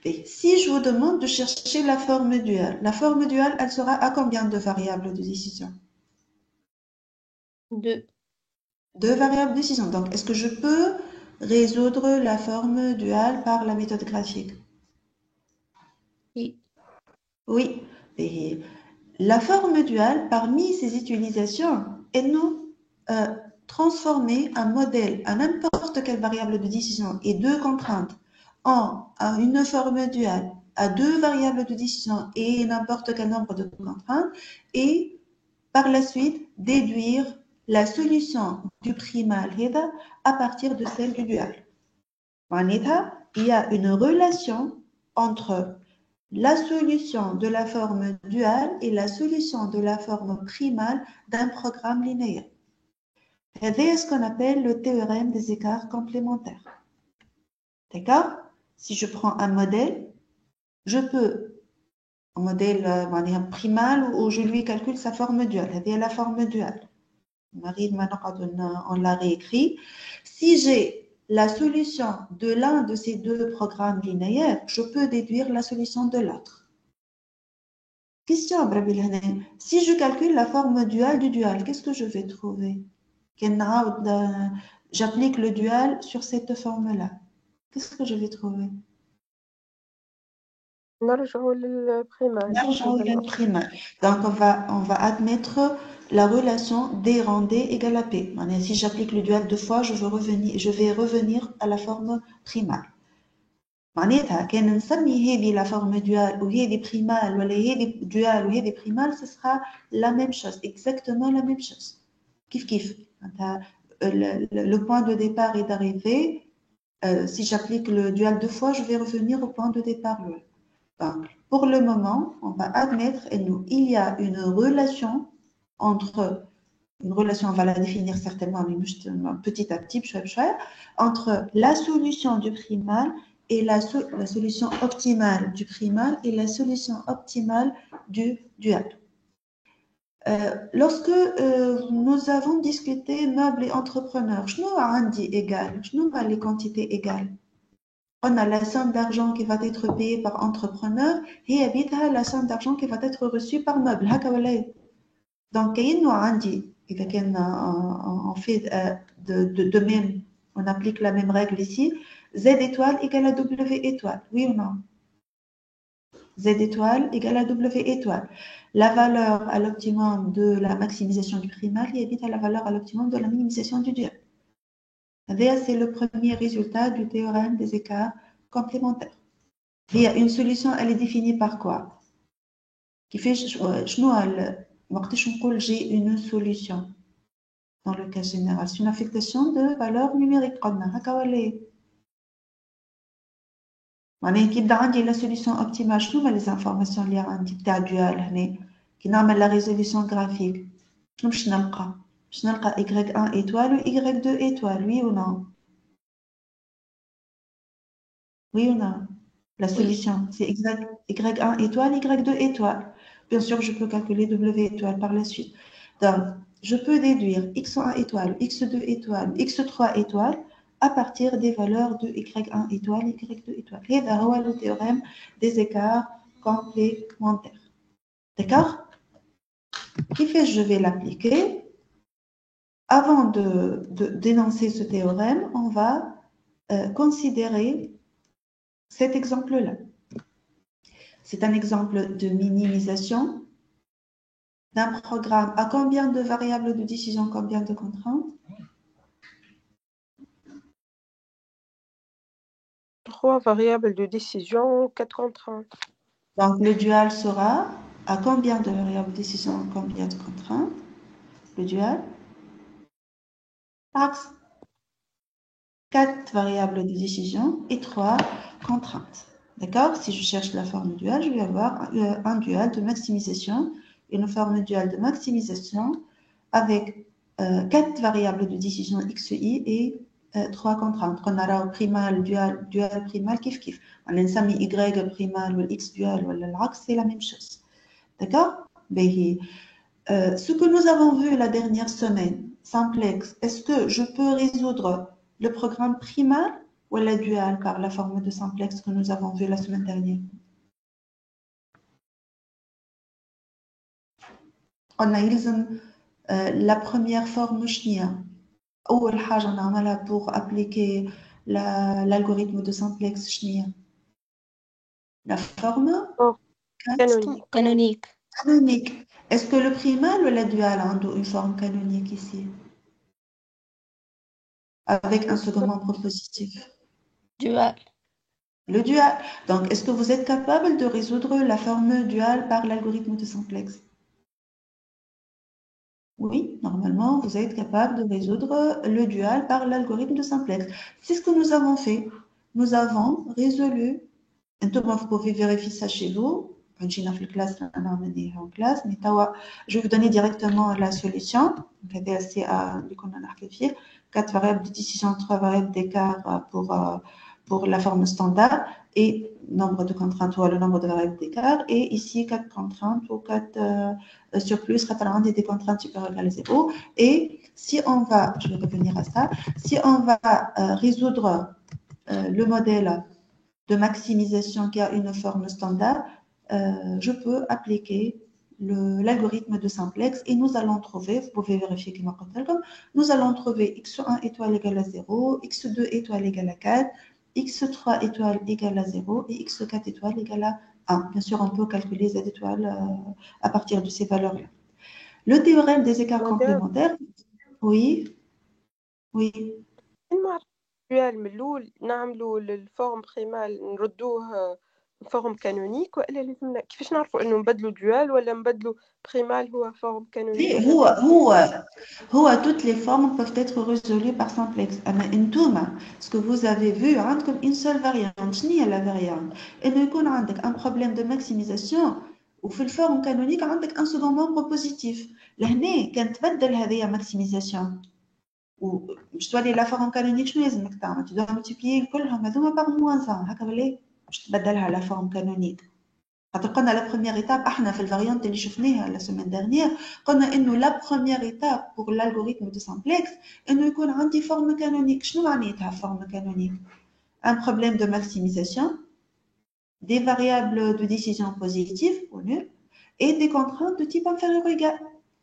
Et si je vous demande de chercher la forme duale, elle sera à combien de variables de décision? 2. Deux variables de décision. Donc, est-ce que je peux résoudre la forme duale par la méthode graphique? Oui. Oui. Et la forme duale, parmi ses utilisations, est nous transformer un modèle à n'importe quelle variable de décision et deux contraintes en une forme duale à deux variables de décision et n'importe quel nombre de contraintes et par la suite déduire la solution du primal à partir de celle du dual. Il y a une relation entre la solution de la forme duale et la solution de la forme primale d'un programme linéaire. C'est ce qu'on appelle le théorème des écarts complémentaires. D'accord? Si je prends un modèle, je peux, un modèle primal où je lui calcule sa forme duale. C'est la forme duale. On l'a réécrit. Si j'ai la solution de l'un de ces deux programmes linéaires, je peux déduire la solution de l'autre. Question, si je calcule la forme duale du dual, qu'est-ce que je vais trouver? J'applique le dual sur cette forme-là. Qu'est-ce que je vais trouver? نرجعوا للبريمال. Donc, on va admettre la relation D rang D égale à P. Si j'applique le dual deux fois, je vais revenir à la forme primale. معناتها كان نسمي هذه la forme dual ou هذه primale ولا هذه dual ou هذه primale, ce sera la même chose, exactement la même chose. Kif. Le point de départ et d'arrivée, si j'applique le dual deux fois, je vais revenir au point de départ. Donc, pour le moment, on va admettre il y a une relation, on va la définir certainement petit à petit, entre la solution du primal et la solution optimale du primal et la solution optimale du dual. Lorsque nous avons discuté meubles et entrepreneurs, je nous les quantités égales. On a la somme d'argent qui va être payée par entrepreneur et la somme d'argent qui va être reçue par meuble. Donc, on fait de même, on applique la même règle ici. Z étoile égale à W étoile. Oui ou non? Z étoile égale à W étoile. La valeur à l'optimum de la maximisation du primal est à la valeur à l'optimum de la minimisation du dual. C'est le premier résultat du théorème des écarts complémentaires. Il y a une solution, elle est définie par quoi? Qui fait, j'ai une solution. Dans le cas général, c'est une affectation de valeur numérique. La solution optimale, je trouve les informations liées à un type dual qui nomme la résolution graphique. Je Y1 étoile ou Y2 étoile, oui ou non? Oui ou non? La solution, c'est Y1 étoile, Y2 étoile. Bien sûr, je peux calculer W étoile par la suite. Donc, je peux déduire X1 étoile, X2 étoile, X3 étoile à partir des valeurs de Y1 étoile, Y2 étoile. Et c'est le théorème des écarts complémentaires. D'accord? Qui fait je vais l'appliquer? Avant d'énoncer ce théorème, on va considérer cet exemple-là. C'est un exemple de minimisation d'un programme à combien de variables de décision, combien de contraintes? 3 variables de décision, 4 contraintes. Donc, le dual sera à combien de variables de décision, combien de contraintes? Le dual? 4 variables de décision et 3 contraintes. D'accord? Si je cherche la forme duale, je vais avoir un dual de maximisation, une forme duale de maximisation avec 4 variables de décision xi et 3 contraintes. On aura primal, dual primal, kif. On a y primal ou x dual ou l'axe, c'est la même chose. D'accord? Ce que nous avons vu la dernière semaine, simplex, est-ce que je peux résoudre le programme primal ou la dual par la forme de simplex que nous avons vue la semaine dernière. On a la première forme chnia. أول حاجة نعملها pour appliquer l'algorithme de simplex chnia. La forme canonique. canonique. Canonique. Est-ce que le primal ou la dual a une forme canonique ici? Avec un second membre positif. Dual. Le dual. Donc, est-ce que vous êtes capable de résoudre la forme dual par l'algorithme de simplex? Oui, normalement, vous êtes capable de résoudre le dual par l'algorithme de simplex. C'est ce que nous avons fait. Nous avons résolu. Vous pouvez vérifier ça chez vous. En classe, en classe, mais je vais vous donner directement la solution. C'est à 4 variables de décision, 3 variables d'écart pour la forme standard et nombre de contraintes ou le nombre de variables d'écart. Et ici, 4 contraintes ou 4 surplus, des contraintes supérieures à 0. Et si on va, je vais revenir à ça, si on va résoudre le modèle de maximisation qui a une forme standard, je peux appliquer l'algorithme de simplex et nous allons trouver, vous pouvez vérifier que nous allons trouver x1 étoile égale à 0, x2 étoile égale à 4, x3 étoile égale à 0 et x4 étoile égale à 1. Bien sûr, on peut calculer z étoile à partir de ces valeurs-là. Le théorème des écarts complémentaires, oui. dual من الأول نعملوا الفورم بريمال نردوه فورم كانونيك ولا لازمنا كيفاش نعرفوا انه نبدلوا dual ولا نبدلوا بريمال هو فورم كانونيك toutes les formes peuvent être résolues par simplex. Ce que vous avez vu, comme une seule variante. شنو هي la variante? إنه يكون عندك un problème de maximisation وفي الفورم canonique عندك un second membre positif. لهنا كانت تبدل هذه maximisation. ومش تولي لا فورم كانونيك شنو لازمك تعمل؟ تبدا ملتيبليي كلهم هذوما باغ موان 1 هكا ولا باش تبدلها لا فورم كانونيك. خاطر قلنا لا بروميير ايتاب احنا في الفاريانت اللي شفناها لا سيمين ديرنيير قلنا انه لا بروميير ايتاب بور الالغوريثم دو سامبلكس انه يكون عندي فورم كانونيك. شنو معناتها فورم كانونيك؟ ان بروبليم دو ماكسيميزاسيون des variables de décision positives ou nulles et des contraintes de type inférieur ou égal.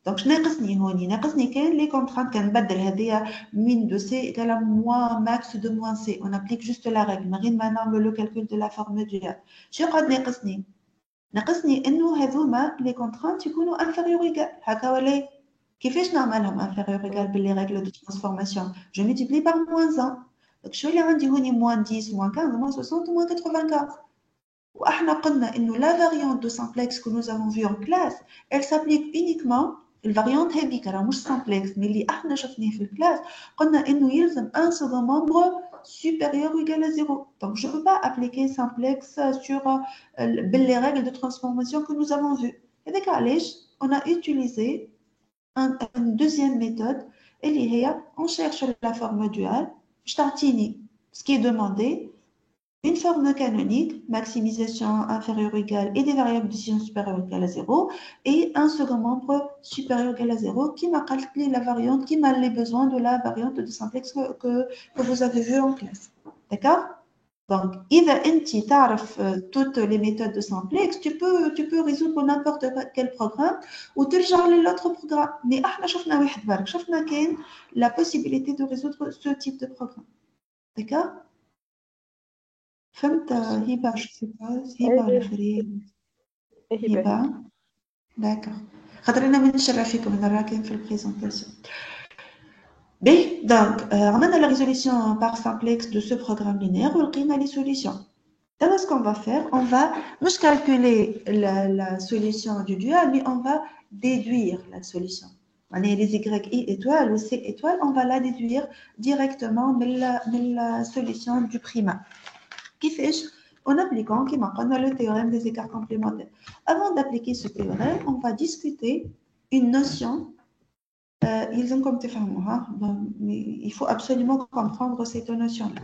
Donc, ناقصني كان les contraintes كنبدل هذه min de c égale à moins max de moins c. On applique juste la règle. من غير ما نعمل le calcul de la forme dual. شو قد ناقصني انه هذوما les contraintes يكونوا inférieur ou égal. هكا ولا كيفاش نعملهم inférieur ou égal باللي règles de transformation? Je multiplie par moins 1. Donc, شو اللي عندي هوني moins 10, moins 15, moins 60, moins 84. وإحنا قلنا إنه la variante de simplex que nous avons vue en classe, elle s'applique uniquement الفاريانت هذيك راه مش simplex mais اللي إحنا شفناه في الكلاس قلنا إنه يلزم un second membre supérieur ou égal à 0. Donc je ne peux pas appliquer simplex sur les règles de transformation que nous avons vues. هذاك علاش on a utilisé une deuxième méthode اللي هي on cherche la forme duale باش تعطيني ce qui est demandé. Une forme canonique, maximisation inférieure ou égale et des variables de décision supérieure ou égale à 0 et un second membre supérieur ou égal à 0 qui m'a calculé la variante, qui m'a les besoins de la variante de simplex que vous avez vu en classe. D'accord? Donc, إذا أنت تعرف toutes les méthodes de simplex, tu peux résoudre n'importe quel programme ou ترجع l'autre programme. Mais احنا شفنا واحد برك شفنا كان la possibilité de résoudre ce type de programme. D'accord? فهمت هبة je sais pas هبة ولا فريد هبة d'accord خاطر أنا مانيش نشرح فيكم أنا راه كاين في البريزونطاسيون باهي دونك عملنا la résolution par simplex de ce programme linéaire ولقينا les solutions. Alors ce qu'on va faire, on va مش calculer la solution du dual mais on va déduire la solution. Les y étoiles ou c étoiles, on va la déduire directement de la solution du primat. كيفاش؟ en appliquant كما قلنا le théorème des écarts complémentaires. Avant d'appliquer ce théorème, on va discuter une notion. يلزمكم تفهموها. Il faut absolument comprendre cette notion-là.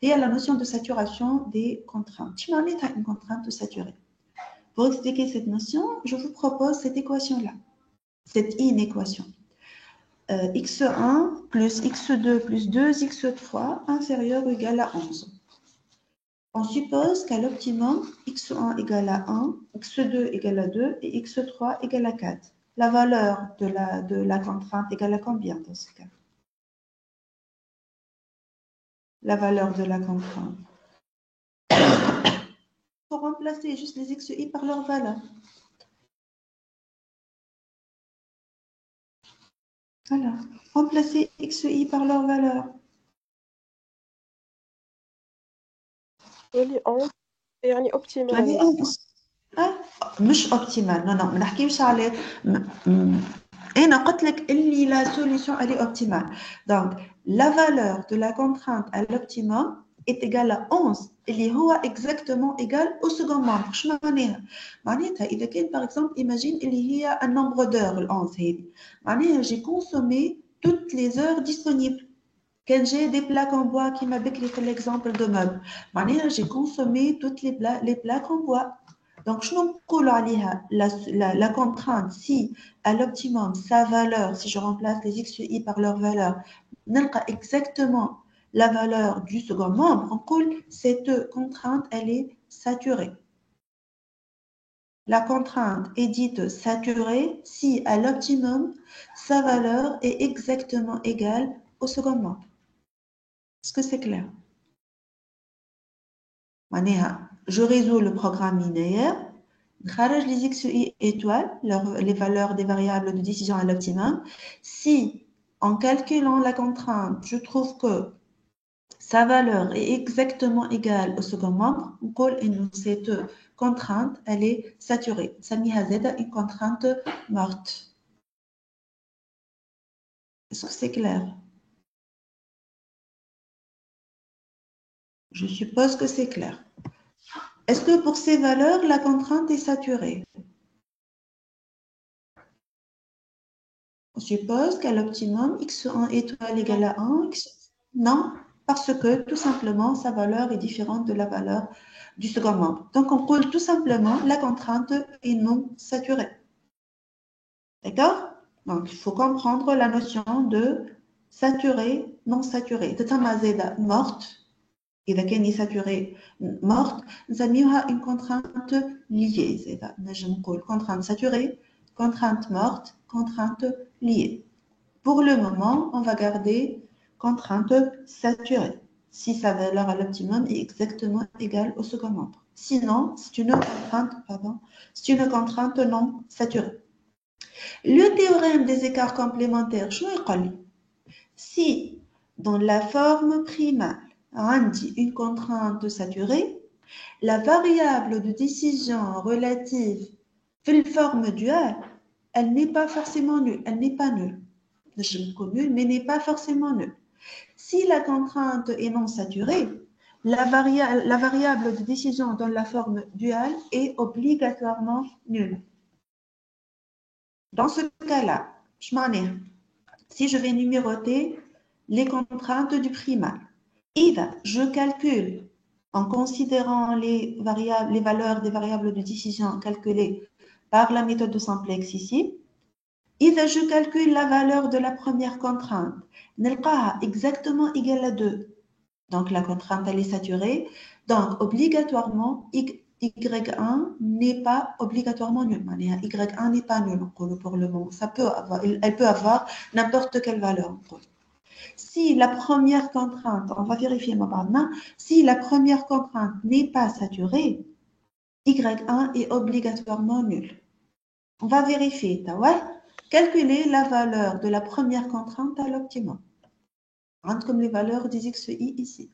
Il y a la notion de saturation des contraintes. شنو معناتها une contrainte saturée? Pour expliquer cette notion, je vous propose cette équation-là, cette inéquation. x1 plus x2 plus 2x3 inférieur ou égal à 11. On suppose qu'à l'optimum, x1 égale à 1, x2 égale à 2 et x3 égale à 4. La valeur de la contrainte égale à combien dans ce cas? La valeur de la contrainte. Il faut remplacer juste les xi par leur valeur. Voilà. Remplacer xi par leur valeur. يولي 11 يعني اوبتيمال. يعني مش اوبتيمال. نو ما نحكيوش على انا قلت لك اللي لا solution elle est optimale. Donc la valeur de la contrainte à l'optimum est égale à 11 اللي هو exactement égal au second membre. شنو معناها؟ معناتها اذا كان par exemple imagine اللي هي un nombre d'heures ال 11 هذه معناها j'ai consommé toutes les heures disponibles. Quand j'ai des plaques en bois qui m'a décrit l'exemple de meubles, j'ai consommé toutes les plaques en bois. Donc, je ne la contrainte, si à l'optimum, sa valeur, si je remplace les xi par leur valeur, n'est pas exactement la valeur du second membre, on coule, cette contrainte, elle est saturée. La contrainte est dite saturée si à l'optimum, sa valeur est exactement égale au second membre. Est-ce que c'est clair? Je résous le programme linéaire, je les xi étoiles, les valeurs des variables de décision à l'optimum. Si, en calculant la contrainte, je trouve que sa valeur est exactement égale au second membre, on colle cette contrainte, elle est saturée. Ça m'y a une contrainte morte. Est-ce que c'est clair? Je suppose que c'est clair. Est-ce que pour ces valeurs, la contrainte est saturée? On suppose qu'à l'optimum, x1 étoile égale à 1. Non, parce que tout simplement, sa valeur est différente de la valeur du second membre. Donc, on coule tout simplement la contrainte est non saturée. D'accord? Donc, il faut comprendre la notion de saturé, non saturé. De tamazeda morte. إذا كان saturé morte, نسميوها une contrainte liée. زيدا نجم نقول contrainte saturée, contrainte morte, contrainte liée. Pour le moment, on va garder contrainte saturée si sa valeur à l'optimum est exactement égale au second membre. Sinon, c'est une contrainte non saturée. Le théorème des écarts complémentaires, je vais si dans la forme primale, عندي une contrainte saturée, la variable de décision relative في الforme duale, elle n'est pas forcément nulle, elle n'est pas nulle. Nulle, mais n'est pas forcément nulle. Si la contrainte est non saturée, la variable de décision dans la forme duale est obligatoirement nulle. Dans ce cas-là, si je vais numéroter les contraintes du primal, je calcule en considérant les valeurs des variables de décision calculées par la méthode de simplex ici. Je calcule la valeur de la première contrainte, نلقاها exactement égale à 2. Donc la contrainte elle est saturée. Donc obligatoirement y1 n'est pas obligatoirement nul. Y1 n'est pas nul pour le moment. Elle peut avoir n'importe quelle valeur. Si la première contrainte, on va vérifier maintenant, si la première contrainte n'est pas saturée, y1 est obligatoirement nul. On va vérifier. Calculer la valeur de la première contrainte à l'optimum. Comme les valeurs des xi ici.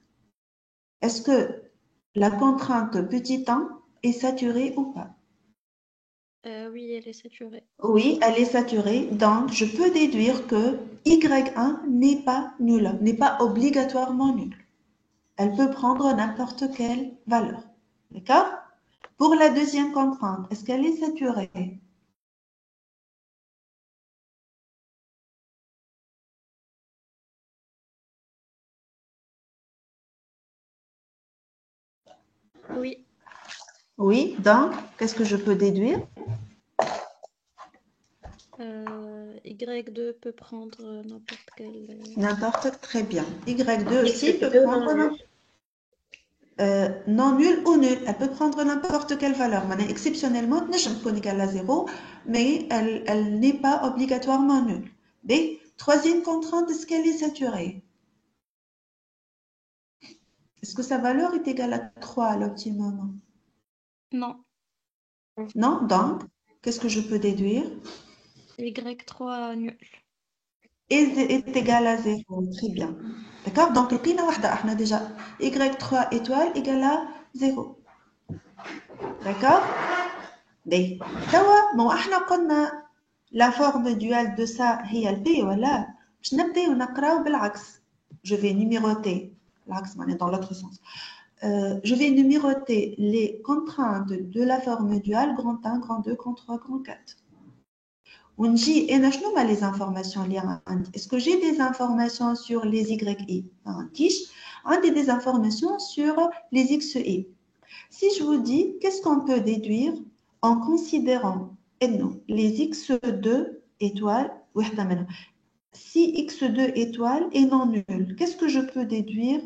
Est-ce que la contrainte petit 1 est saturée ou pas? Oui, elle est saturée. Oui, elle est saturée. Donc, je peux déduire que y1 n'est pas nul, n'est pas obligatoirement nul. Elle peut prendre n'importe quelle valeur. D'accord? Pour la deuxième contrainte, est-ce qu'elle est saturée? Oui. Oui, donc, qu'est-ce que je peux déduire? Y2 peut prendre n'importe quel. N'importe, très bien. Y2 aussi peut Y2 non prendre nul. non nul ou nul. Elle peut prendre n'importe quelle valeur. Mais exceptionnellement, نجم تكون égale à 0, mais elle n'est pas obligatoirement nulle. B. Troisième contrainte, est-ce qu'elle est saturée? Est-ce que sa valeur est égale à 3 à l'optimum? Non, Non, donc, qu'est-ce que je peux déduire? Y3 nul. Est égal à 0. Très bien. D'accord? Donc, لقينا واحدة احنا déjà Y3 étoile égale à 0. D'accord? B. توا ما احنا قلنا la forme duale de ça هي ال P ولا باش نبداو نقراو بالعكس. Je vais numéroter العكس معناها dans l'autre sens. Je vais numéroter les contraintes de la forme duale grand 1, grand 2, grand 3, grand 4. ونجي انا شنو هما les informations اللي عندي؟ Est-ce que j'ai des informations sur les YI؟ ما عنديش. عندي des informations sur les XI. Si je vous dis, qu'est-ce qu'on peut déduire en considérant les X2 étoiles, si X2 étoile est non nul, qu'est-ce que je peux déduire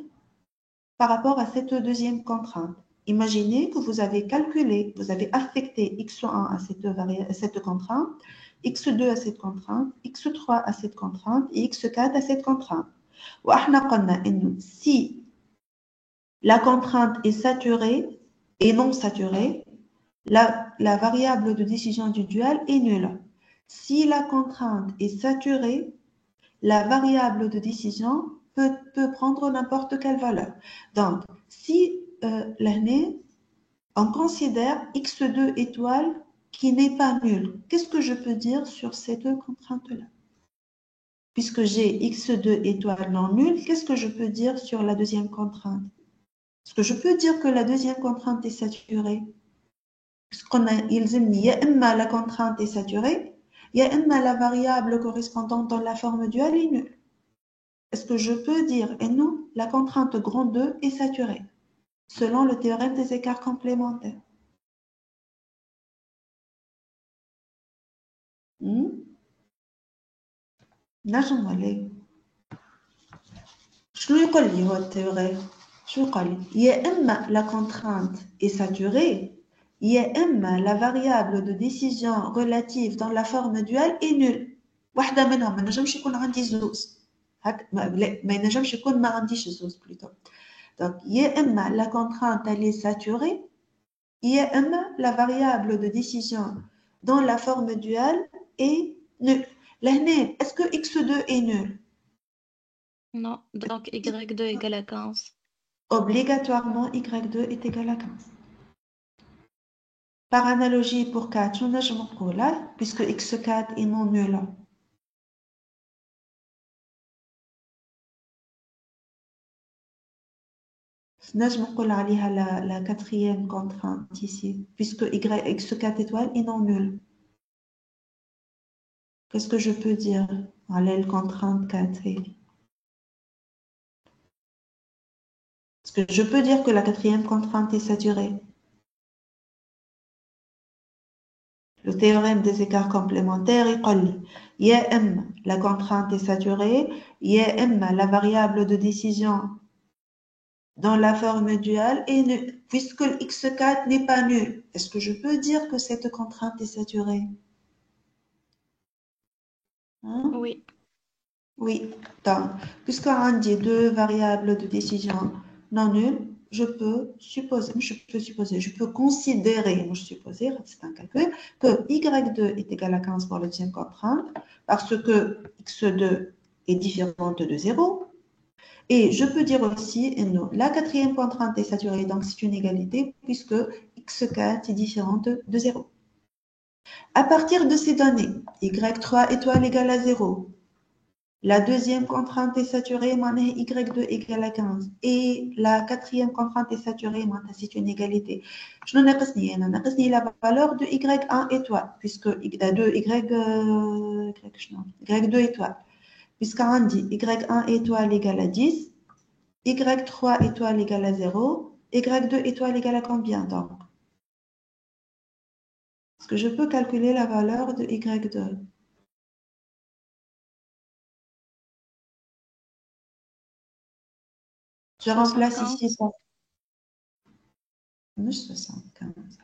par rapport à cette deuxième contrainte? Imaginez que vous avez calculé, vous avez affecté X1 à cette contrainte, X2 à cette contrainte, X3 à cette contrainte et X4 à cette contrainte. Si la contrainte est saturée et non saturée, la variable de décision du dual est nulle. Si la contrainte est saturée, la variable de décision peut prendre n'importe quelle valeur. Donc, si l'année, on considère X2 étoile qui n'est pas nul, qu'est-ce que je peux dire sur ces deux contraintes-là? Puisque j'ai X2 étoile non nul, qu'est-ce que je peux dire sur la deuxième contrainte? Est-ce que je peux dire que la deuxième contrainte est saturée? Puisqu'on a, il y a la contrainte est saturée, il y a la variable correspondante dans la forme duale est nulle. Est-ce que je peux dire, et non, la contrainte grand 2 est saturée, selon le théorème des écarts complémentaires? نجم ولا شنو يقول لي هو التيوريم؟ شو يقول لي؟ يا إما la contrainte est saturée, يا إما la variable de décision relative dans la forme duale est nulle. واحدة منهم ما نجمش يكون عندي زوز. هك ما ينجمش يكون ما عنديش زوز plutôt. Donc يا إما la contrainte elle est saturée, يا إما la variable de décision dans la forme duale est nulle. لهنا est-ce que x2 est nul? Non, donc Y2 égale à 15. Obligatoirement, Y2 est égal à 15. Par analogie pour 4, je ne là, puisque X4 est non nul. نجم عليها la quatrième contrainte ici, puisque X4 étoile est non nul. Qu'est-ce que je peux dire à la contrainte 4? Est-ce que je peux dire que la quatrième contrainte est saturée? Le théorème des écarts complémentaires il dit يا إما la contrainte est saturée, يا إما la variable de décision dans la forme duale est nulle, puisque le x4 n'est pas nul. Est-ce que je peux dire que cette contrainte est saturée? Hein? Oui. Oui. Donc, puisqu'on dit deux variables de décision non nulles, je peux considérer, c'est un calcul, que y2 est égal à 15 pour la deuxième contrainte, parce que x2 est différente de 0. Et je peux dire aussi, non, la quatrième contrainte est saturée, donc c'est une égalité, puisque x4 est différente de 0. À partir de ces données, y3 étoile égale à 0, la deuxième contrainte est saturée, y2 égale à 15, et la quatrième contrainte est saturée, c'est une égalité. Je n'en ai la valeur de y1 étoile, puisque y2 étoile, puisqu'on dit y1 étoile égale à 10, y3 étoile égale à 0, y2 étoile égale à combien donc? Est-ce que je peux calculer la valeur de y2? Je remplace 75. ici ça. مش 75.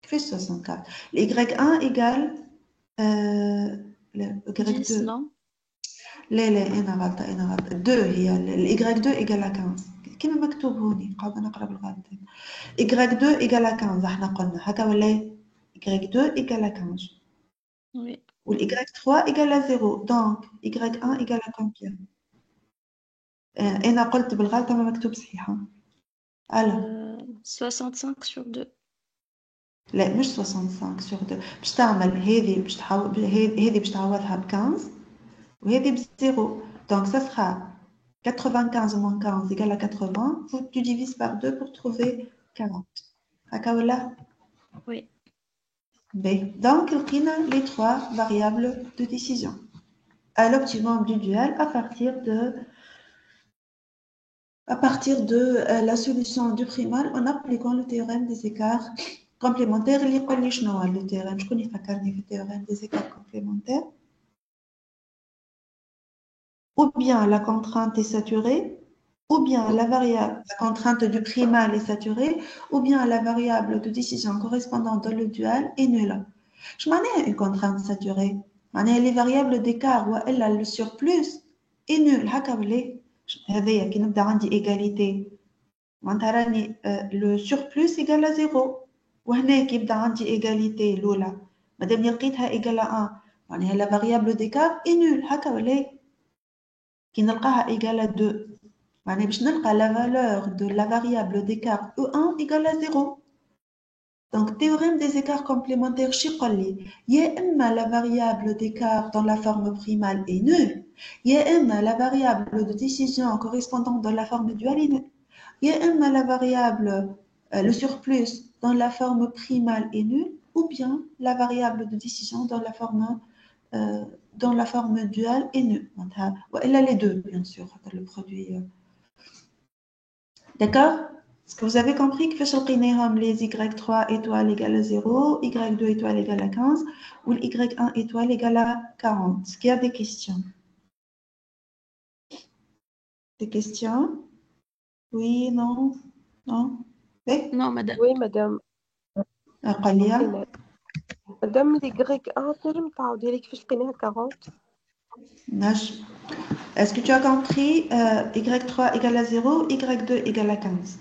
كيفاش 64 Y1 égale le 10 Y2. non لا انا غلطه 2 هي ال Y2 égale à 15 كيما مكتوب هوني قاعده نقرا بالغلط. Y2 égale à 15 احنا قلنا هكا ولا Y2 égale à 15 oui ou Y3 égale à 0 donc Y1 égale à combien انا قلت بالغلط ما مكتوب صحيحه. alors 65 sur 2 لا مش 65 sur 2 باش تعمل هذه باش تحول هذه باش تعوضها ب 15 وهذه ب 0 donc ça sera 95 moins 15 égale à 80 tu divises par 2 pour trouver 40 هكا ولا oui B. Donc لقينا les trois variables de décision à l'optimum du dual à partir de la solution du primal en appliquant le théorème des écarts complémentaires. اللي يقول لي شنو هو le théorème شكون يفكرني في théorème des écarts complémentaires ou bien la contrainte est saturée ou bien la variable, la contrainte du primal est saturée, ou bien la variable de décision correspondante dans le dual est nulle. Je m'en ai une contrainte saturée. Les variables d'écart ou elle le surplus est nul. هذايا كي نبدا عندي égalité معناتها راني le surplus égal à 0 وهنا كي يبدا عندي égalité الاولى مادام لقيتها égal à 1 معناها la variable d'écart est nulle هكا ولا كي نلقاها égal à 2 معناها باش نلقى la valeur de la variable d'écart E1 égale à 0. Donc, théorème des écarts complémentaires شي يقول لي يا إما la variable d'écart dans la forme primale est nulle يا إما la variable de décision correspondante dans la forme duale est nulle يا إما la variable le surplus dans la forme primale est nulle ou bien la variable de décision dans la forme duale est nulle. وإلا les deux bien sûr le produit. D'accord? Est-ce que vous avez compris que les Y3 étoiles égale à 0, Y2 étoile égale à 15 ou Y1 étoile égale à 40? Est-ce qu'il y a des questions? Des questions? Oui, non? Non? Oui? non madame وي مدام قليا؟ مدام لي غريك تنجم تعاودي لي كيفاش لقيناها 40 نجم. Est-ce que tu as compris Y3 égale à 0, Y2 égale à 15?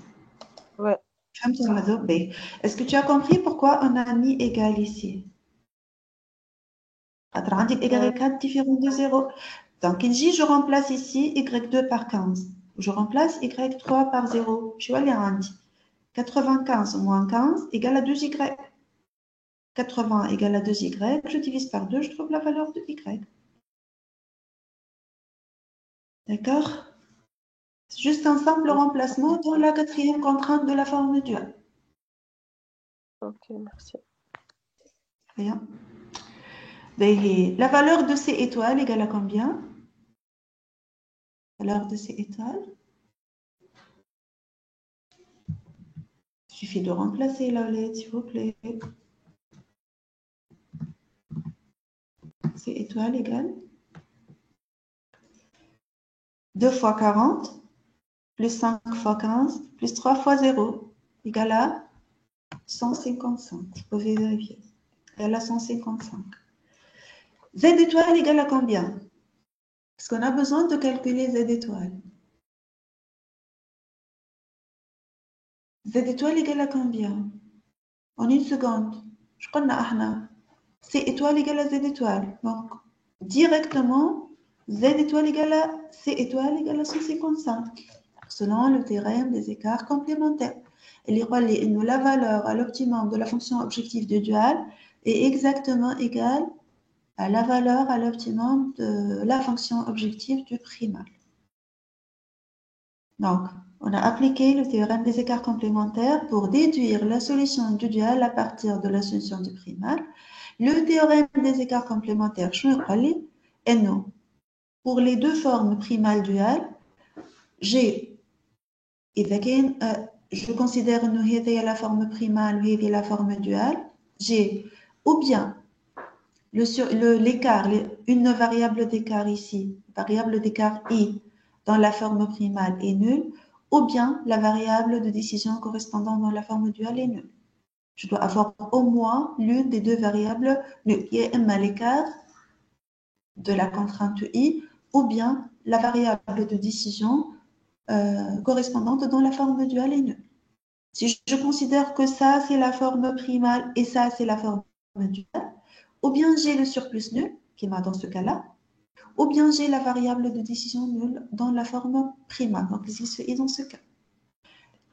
ouais فهمت الموضوع؟ باهي. Est-ce que tu as compris pourquoi on a mis égal ici? خاطر عندي Y4 différent de 0. Donc, je remplace ici Y2 par 15. Je remplace Y3 par 0. Je vais aller rendre 95 moins 15 égale à 2Y. 80 égale à 2Y. Je divise par 2, je trouve la valeur de Y. D'accord? C'est juste un simple remplacement dans la quatrième contrainte de la forme duale. ok merci Bien. La valeur de C étoile égale à combien? La valeur de C étoile. Il suffit de remplacer la lettre, s'il vous plaît. C étoile égale 2 fois 40 plus 5 fois 15 plus 3 fois 0 égale à 155. Vous pouvez vérifier. Elle a 155. Z étoile égale à combien? Parce qu'on a besoin de calculer Z étoile. Z étoile égale à combien? En une seconde. Je connais ahna. C étoile égale à Z étoile. Donc, directement, Z étoile égale à C étoile égale à 155. Selon le théorème des écarts complémentaires. Il y la valeur à l'optimum de la fonction objective du dual est exactement égale à la valeur à l'optimum de la fonction objective du primal. Donc, on a appliqué le théorème des écarts complémentaires pour déduire la solution du dual à partir de la solution du primal. Le théorème des écarts complémentaires, et non. Pour les deux formes primales duales, je considère que la forme primale et la forme duale, j'ai ou bien l'écart, une variable d'écart ici, variable d'écart I dans la forme primale est nulle, ou bien la variable de décision correspondant dans la forme duale est nulle. Je dois avoir au moins l'une des deux variables nulles. Il y a l'écart de la contrainte I ou bien la variable de décision correspondante dans la forme duale est nulle. Si je considère que ça, c'est la forme primale et ça, c'est la forme duale, ou bien j'ai le surplus nul, qui m'a dans ce cas-là, ou bien j'ai la variable de décision nulle dans la forme primale. Donc, c'est dans ce cas.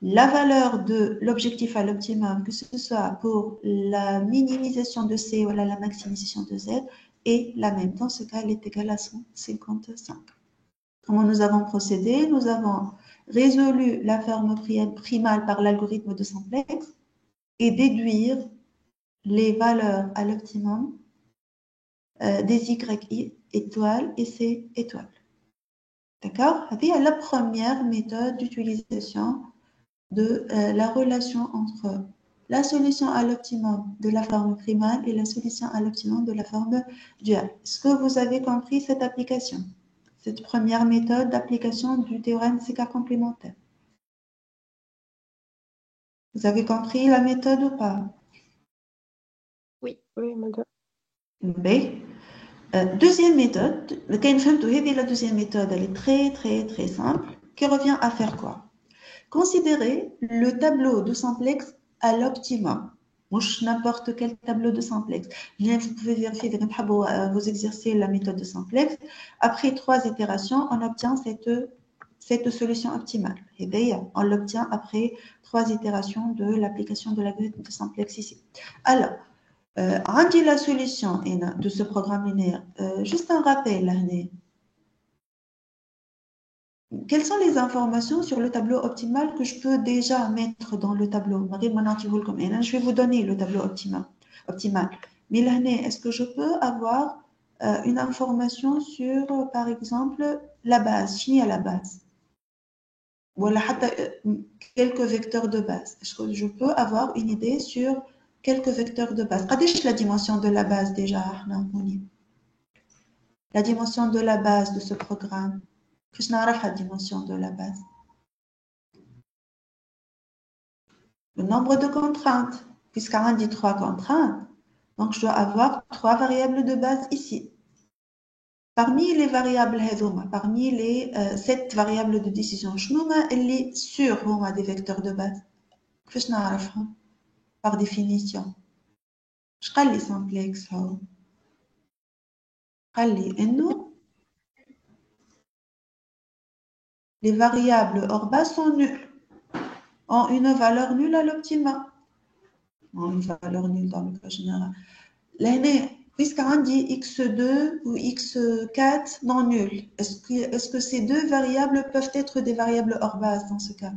La valeur de l'objectif à l'optimum, que ce soit pour la minimisation de C ou la maximisation de Z, est la même. Dans ce cas, elle est égale à 155. Comment nous avons procédé? Nous avons résolu la forme primale par l'algorithme de simplex et déduire les valeurs à l'optimum des YI étoiles et C étoiles. D'accord? C'est la première méthode d'utilisation de la relation entre la solution à l'optimum de la forme primale et la solution à l'optimum de la forme duale. Est-ce que vous avez compris cette application? Cette première méthode d'application du théorème des écarts complémentaires. Vous avez compris la méthode ou pas? Oui. Oui, madame. Deuxième méthode, la deuxième méthode, elle est très simple, qui revient à faire quoi? Considérez le tableau de simplex à l'optimum. N'importe quel tableau de simplex. Vous pouvez vérifier vous exercer la méthode de simplex. Après 3 itérations, on obtient cette solution optimale. Et bien, on l'obtient après 3 itérations de l'application de l'algorithme de simplex ici. Alors, عندي la solution de ce programme linéaire. Juste un rappel, quelles sont les informations sur le tableau optimal que je peux déjà mettre dans le tableau? Je vais vous donner le tableau optimal. Mais là, est-ce que je peux avoir une information sur, par exemple, la base? Fini à la base. Voilà, quelques vecteurs de base. Est-ce que je peux avoir une idée sur quelques vecteurs de base? Qu'est-ce la dimension de la base déjà? La dimension de la base de ce programme. Qu'est-ce que la dimension de la base? Le nombre de contraintes, puisqu'on dit 3 contraintes, donc je dois avoir 3 variables de base ici. Parmi les variables, parmi les 7 variables de décision, elle est sûre des vecteurs de base. Qu'est-ce que par définition? Je vais les simplex. Les variables hors base sont nulles, ont une valeur nulle à l'optimum. Ont une valeur nulle dans le cas général. L'année, puisqu'on dit x2 ou x4 non nul, est-ce que ces deux variables peuvent être des variables hors base dans ce cas?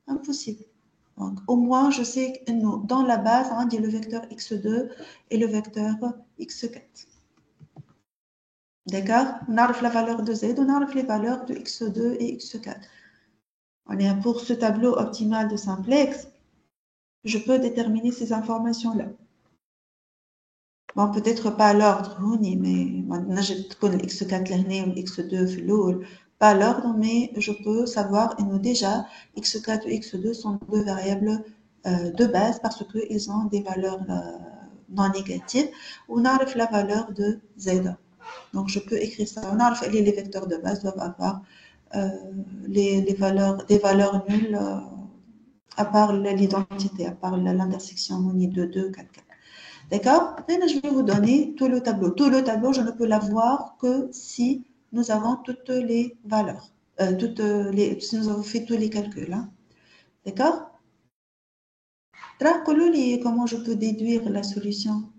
Impossible. Donc, au moins, je sais que dans la base, on dit le vecteur x2 et le vecteur x4. D'accord? On a la valeur de z, on a les valeurs de x2 et x4. On est pour ce tableau optimal de simplex, je peux déterminer ces informations-là. Bon, peut-être pas l'ordre, mais maintenant je connais x4 l'année ou x2 pas l'ordre, mais je peux savoir et nous déjà x4 ou x2 sont deux variables de base parce qu'ils ont des valeurs non négatives. On a la valeur de z. Donc je peux écrire ça. On a les vecteurs de base doivent avoir des valeurs nulles à part l'identité, à part l'intersection de 2, 4, 4. D'accord? Maintenant, je vais vous donner tout le tableau. Tout le tableau, je ne peux l'avoir que si nous avons toutes les valeurs, si nous avons fait tous les calculs. Hein. D'accord? Comment je peux déduire la solution?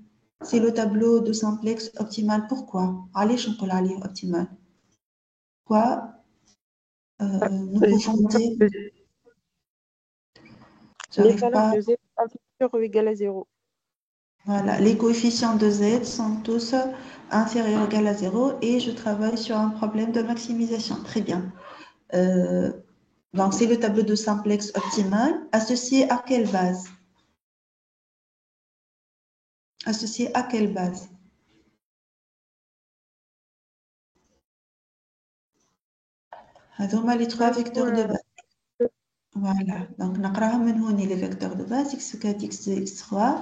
C'est le tableau de simplex optimal. Pourquoi? Allez, je peux aller optimal. Quoi? Nous pouvons dire. Les valeurs de z inférieures ou égales à 0. Voilà, les coefficients de z sont tous inférieurs ou égaux à 0 et je travaille sur un problème de maximisation. Très bien. Donc, c'est le tableau de simplex optimal associé à quelle base? Associé à quelle base? Alors, les 3 vecteurs de base. Voilà, donc نقراها من هوني les vecteurs de base x4, x2, x3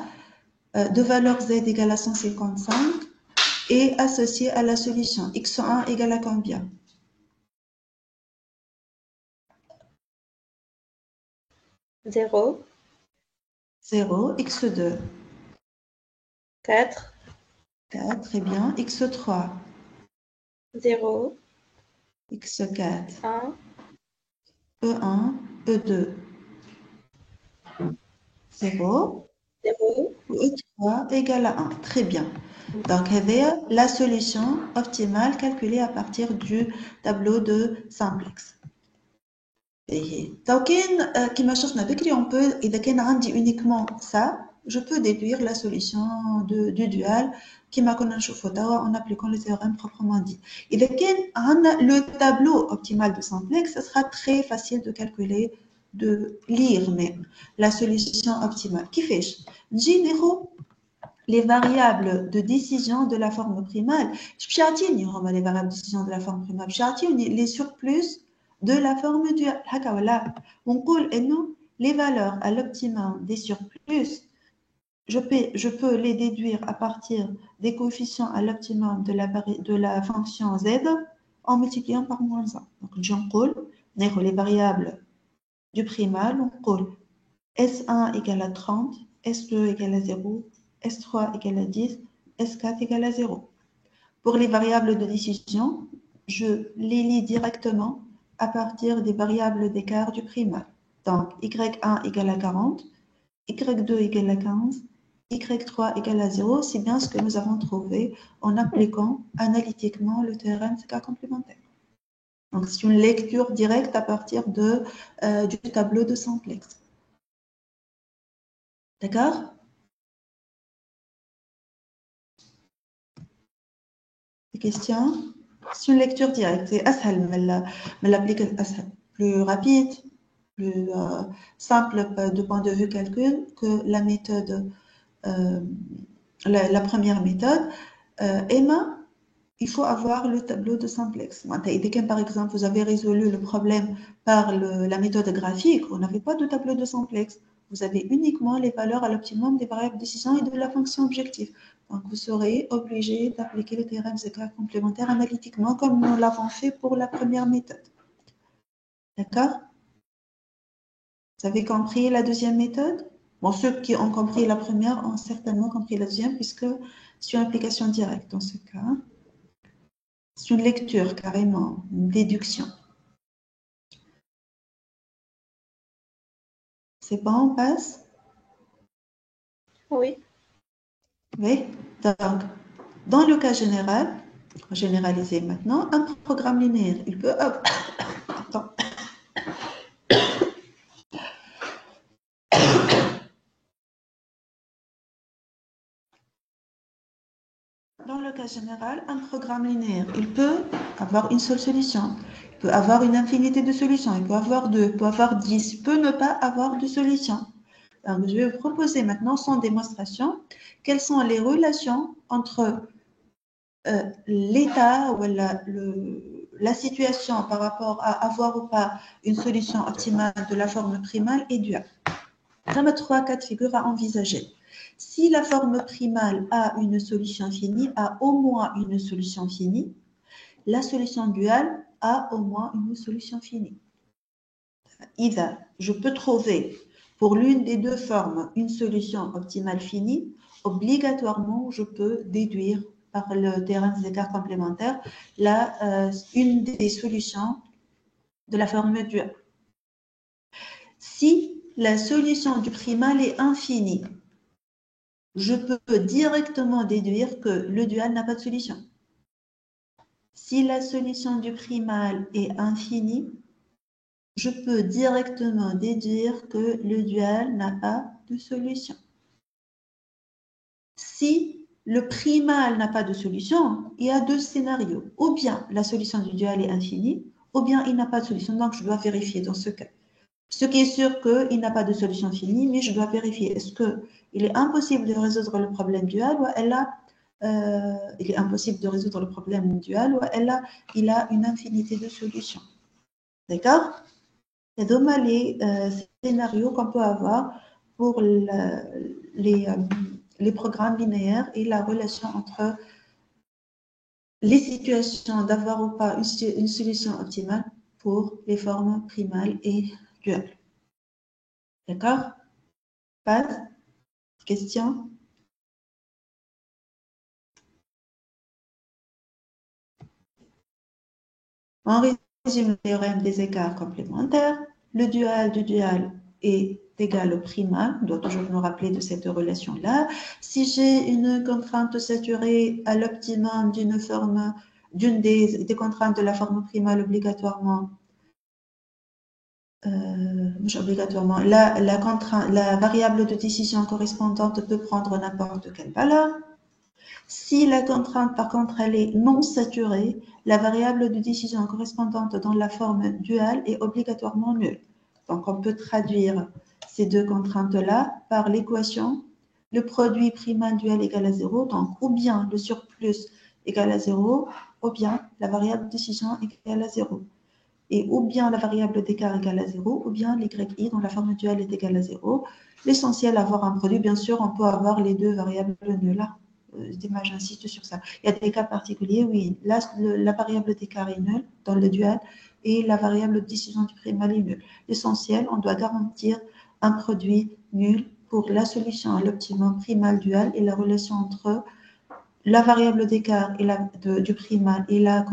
de valeur z égale à 155 et associé à la solution x1 égale à combien? 0, 0, x2, 4, 4, très bien, x3, 0, x4, 1, e1, e2, 0, 0, e3 égale à 1. Très bien. Donc, هذه la solution optimale calculée à partir du tableau de simplex. Donc, comme شفنا بكري, on peut, إذا كان عندي uniquement ça, je peux déduire la solution du dual كما كنا نشوفوا توا en appliquant le théorème proprement dit. إذا كان عندنا le tableau optimal de simplex, ce sera très facile de calculer, de lire même la solution optimale. كيفاش؟ نجي ناخذ les variables de décision de la forme primale. Je vais les variables de décision de la forme primale. Je vais les surplus de la forme duale. On dit les valeurs à l'optimum des surplus, je peux les déduire à partir des coefficients à l'optimum de la fonction z en multipliant par moins 1. Donc, on dit les variables du primal, on dit S1 égale à 30, S2 égale à 0, S3 égale à 10, S4 égale à 0. Pour les variables de décision, je les lis directement à partir des variables d'écart du primal. Donc, Y1 égale à 40, Y2 égale à 15, Y3 égale à 0, c'est bien ce que nous avons trouvé en appliquant analytiquement le théorème de cas complémentaire. Donc, c'est une lecture directe à partir du tableau de simplex. D'accord? Des questions? C'est une lecture directe. C'est l'application plus rapide, plus simple de point de vue calcul que la méthode, la première méthode. Emma, il faut avoir le tableau de simplex. Par exemple, vous avez résolu le problème par la méthode graphique, vous n'avez pas de tableau de simplex. Vous avez uniquement les valeurs à l'optimum des variables de décision et de la fonction objective. Donc, vous serez obligé d'appliquer le théorème de cas complémentaire analytiquement comme nous l'avons fait pour la première méthode. D'accord? Vous avez compris la deuxième méthode? Bon, ceux qui ont compris la première ont certainement compris la deuxième puisque c'est une application directe dans ce cas. C'est une lecture carrément, une déduction. C'est bon, on passe? oui, Oui. Donc, dans le cas général, généralisé maintenant, un programme linéaire, il peut... Attends. Dans le cas général, un programme linéaire, il peut avoir une seule solution. Il peut avoir une infinité de solutions. Il peut avoir 2, il peut avoir 10, il peut ne pas avoir de solution. Donc, je vais vous proposer maintenant, sans démonstration, quelles sont les relations entre l'état ou la situation par rapport à avoir ou pas une solution optimale de la forme primale et duale. Nous avons 3 cas de figure à envisager. Si la forme primale a une solution finie, a au moins une solution finie, la solution duale a au moins une solution finie. Ida, je peux trouver pour l'une des deux formes une solution optimale finie, obligatoirement je peux déduire par le théorème des écarts complémentaires une des solutions de la forme duale. Si la solution du primal est infinie, je peux directement déduire que le dual n'a pas de solution. Si la solution du primal est infinie, je peux directement déduire que le dual n'a pas de solution. Si le primal n'a pas de solution, il y a 2 scénarios. Ou bien la solution du dual est infinie, ou bien il n'a pas de solution. Donc, je dois vérifier dans ce cas. Ce qui est sûr qu'il n'a pas de solution finie, mais je dois vérifier est-ce qu'il est impossible de résoudre le problème dual ou il est impossible de résoudre le problème dual ou il a une infinité de solutions. D'accord? Et donc, les scénarios qu'on peut avoir pour les programmes linéaires et la relation entre les situations d'avoir ou pas une solution optimale pour les formes primales et duales. D'accord? Pas de questions? On résume le théorème des écarts complémentaires. Le dual du dual est égal au primal. On doit toujours nous rappeler de cette relation-là. Si j'ai une contrainte saturée à l'optimum d'une forme, d'une des contraintes de la forme primale obligatoirement, la variable de décision correspondante peut prendre n'importe quelle valeur. Si la contrainte, par contre, elle est non saturée, la variable de décision correspondante dans la forme duale est obligatoirement nulle. Donc, on peut traduire ces deux contraintes-là par l'équation le produit primal dual égal à 0, donc ou bien le surplus égal à 0, ou bien la variable de décision égale à 0. Et ou bien la variable d'écart égale à 0, ou bien l'yi dont la forme duale est égale à 0. L'essentiel, avoir un produit, bien sûr, on peut avoir les deux variables nulles. J'insiste sur ça. Il y a des cas particuliers, oui. Là, la variable d'écart est nulle dans le dual et la variable de décision du primal est nulle. L'essentiel, on doit garantir un produit nul pour la solution à l'optimum primal dual et la relation entre la variable d'écart du primal et la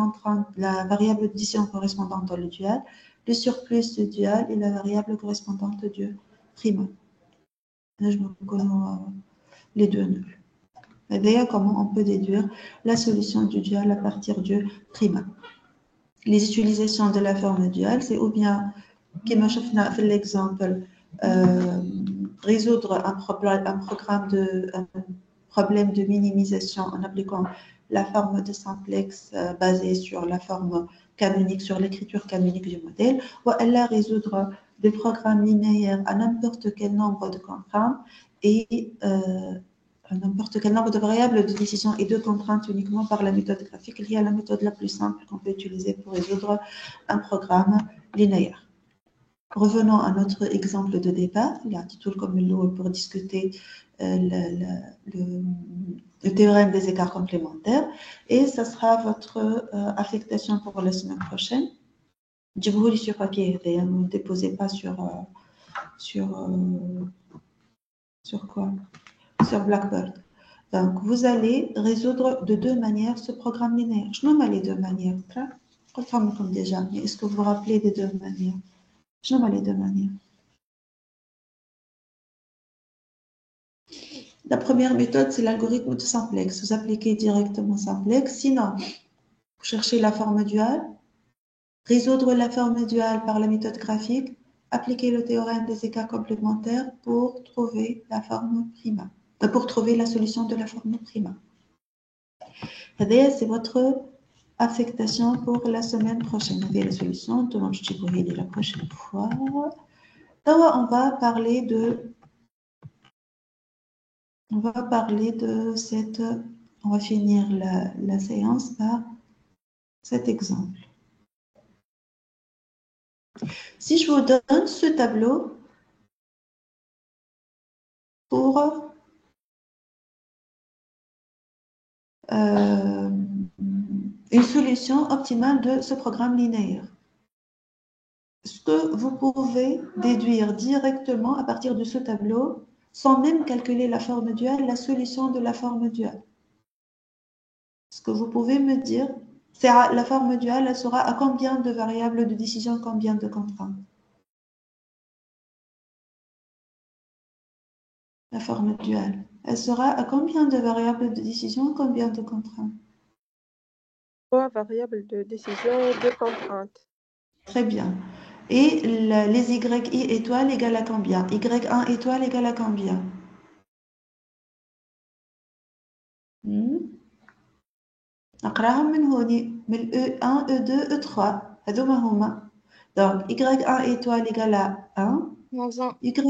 variable de décision correspondante dans le dual, le surplus du dual et la variable correspondante du primal. Là, je me connais les deux nuls. Et d'ailleurs, comment on peut déduire la solution du dual à partir du primal? Les utilisations de la forme duale, c'est ou bien, comme on a fait l'exemple, résoudre un problème de minimisation en appliquant la forme de simplex basée sur la forme canonique, sur l'écriture canonique du modèle, ou elle a résoudre des programmes linéaires à n'importe quel nombre de contraintes et n'importe quel nombre de variables de décision et de contraintes uniquement par la méthode graphique. Il y a la méthode la plus simple qu'on peut utiliser pour résoudre un programme linéaire. Revenons à notre exemple de départ, il y a un titre comme l'eau pour discuter le théorème des écarts complémentaires et ça sera votre affectation pour la semaine prochaine. Dites-vous sur papier, ne déposez pas sur quoi? Sur Blackboard. Donc, vous allez résoudre de deux manières ce programme linéaire. Je nomme les deux manières. Comme déjà, mais est-ce que vous vous rappelez des deux manières? Je nomme les deux manières. La première méthode, c'est l'algorithme de simplex. Vous appliquez directement simplex. Sinon, vous cherchez la forme duale, résoudre la forme duale par la méthode graphique, appliquer le théorème des écarts complémentaires pour trouver la forme primale, pour trouver la solution de la forme primale. C'est votre affectation pour la semaine prochaine. Vous avez la solution. Je vais la prochaine fois. Alors, on va parler de cette. On va finir la séance par cet exemple. Si je vous donne ce tableau pour une solution optimale de ce programme linéaire, est-ce que vous pouvez déduire directement à partir de ce tableau, sans même calculer la forme duale, la solution de la forme duale? Ce que vous pouvez me dire, c'est la forme duale, elle sera à combien de variables de décision, combien de contraintes? La forme duale, elle sera à combien de variables de décision, combien de contraintes? 3 variables de décision et 2 contraintes. Très bien. Et les yi étoiles égale à combien? Y1 étoile égale à combien? نقراهم من هوني من E1, E2, E3 هذوما هما. Donc Y1 étoile égale à 1. Y2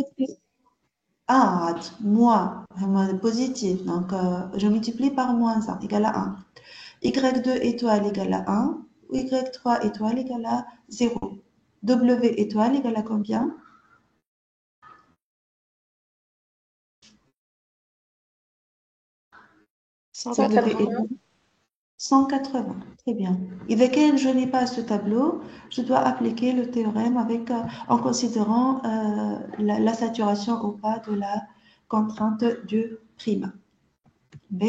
moins positif. Donc je multiplie par moins 1 égale à 1. Y2 étoile égale à 1. Y3 étoile égale à 0. W étoile égale à combien? 180. 180, très bien. Et dès que je n'ai pas ce tableau, je dois appliquer le théorème avec, en considérant la saturation ou pas de la contrainte du prime. B.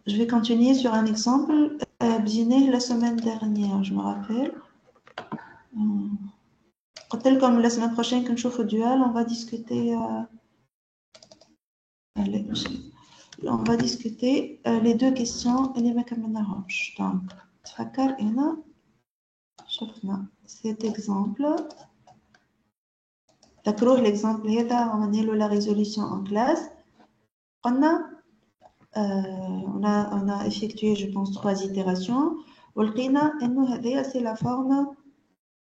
Je vais continuer sur un exemple. La semaine dernière, je me rappelle. Tel comme la semaine prochaine, quand je fais au dual, on va discuter. Allez, on va discuter les deux questions et les mécanismes. Donc, تفكر هنا شفنا cet exemple. تذكروه l'exemple هذا عملنا له la résolution en classe. On a effectué, je pense, 3 itérations. ولقينا إنه هذه c'est la forme,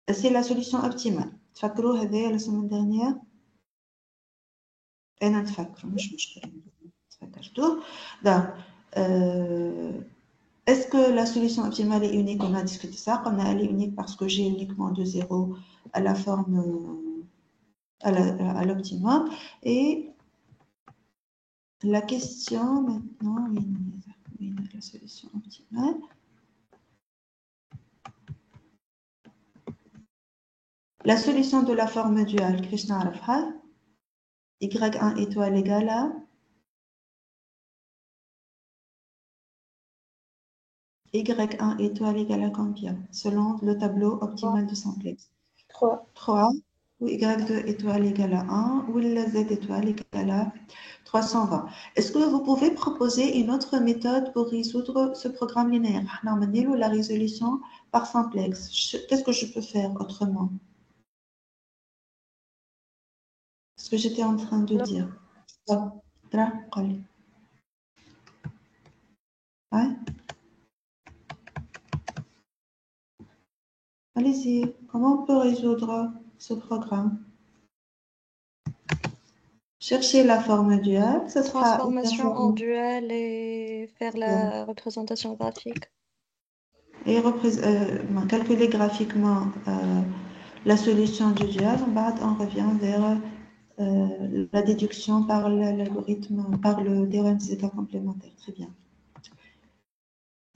c'est la solution optimale. تفكروه هذه la semaine dernière. أنا نتفكروا مش مشكلة. تفكرتوه. Donc, est-ce que la solution optimale est unique? On a discuté ça. On a elle est unique parce que j'ai uniquement 2 zéros à la forme, à l'optimum. Et la question maintenant, oui, la solution optimale. La solution de la forme duale, Krishna Arafha, y1 étoile égale à y1 étoile égale à combien? Selon le tableau optimal de simplex. 3. 3. Ou y2 étoile égale à 1. Ou z étoile égale à 320. Est-ce que vous pouvez proposer une autre méthode pour résoudre ce programme linéaire? On a la résolution par simplex. Qu'est-ce que je peux faire autrement? Ce que j'étais en train de dire. Ouais. Allez-y, comment on peut résoudre ce programme? Chercher la forme duale, ce sera Transformation en dual et faire la représentation graphique. Et calculer graphiquement la solution du dual, on revient vers la déduction par l'algorithme, par le théorème des états complémentaires. Très bien.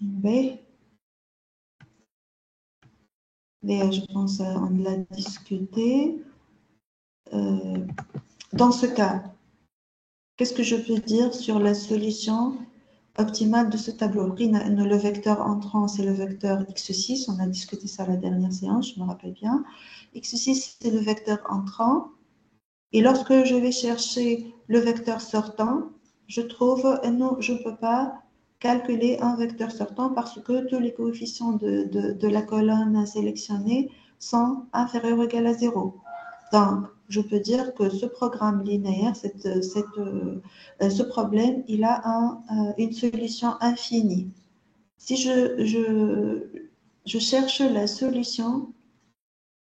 B. Je pense on l'a discuté. Dans ce cas, qu'est-ce que je peux dire sur la solution optimale de ce tableau? Le vecteur entrant, c'est le vecteur x6. On a discuté ça la dernière séance, je me rappelle bien. x6, c'est le vecteur entrant. Et lorsque je vais chercher le vecteur sortant, je trouve, non, je ne peux pas calculer un vecteur sortant parce que tous les coefficients de la colonne sélectionnée sont inférieurs ou égaux à 0. Donc, je peux dire que ce programme linéaire, ce problème, il a une solution infinie. Si je cherche la solution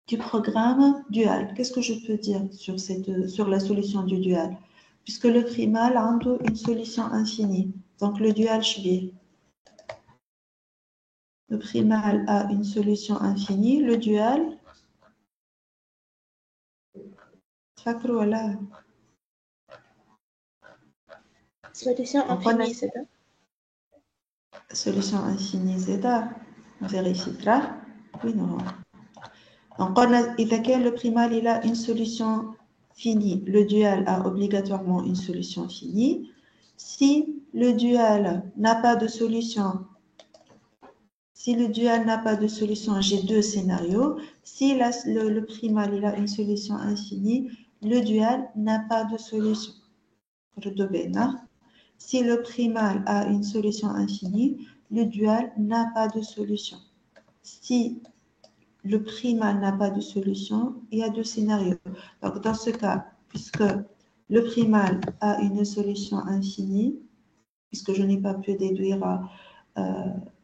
du programme dual, qu'est-ce que je peux dire sur la solution du dual? Puisque le primal a une solution infinie. Donc, le dual chbi. Le primal a une solution infinie. Le dual, Solution infinie, c'est ça? Solution infinie, c'est ça. On vérifiera. Oui, non. Donc, le primal, il a une solution finie. Le dual a obligatoirement une solution finie. Si le dual n'a pas de solution, j'ai deux scénarios. Si le primal, il a une solution infinie, le dual n'a pas de solution. Si le primal a une solution infinie, le dual n'a pas de solution. Si le primal n'a pas de solution, il y a deux scénarios. Donc, dans ce cas, puisque le primal a une solution infinie, puisque je n'ai pas pu déduire,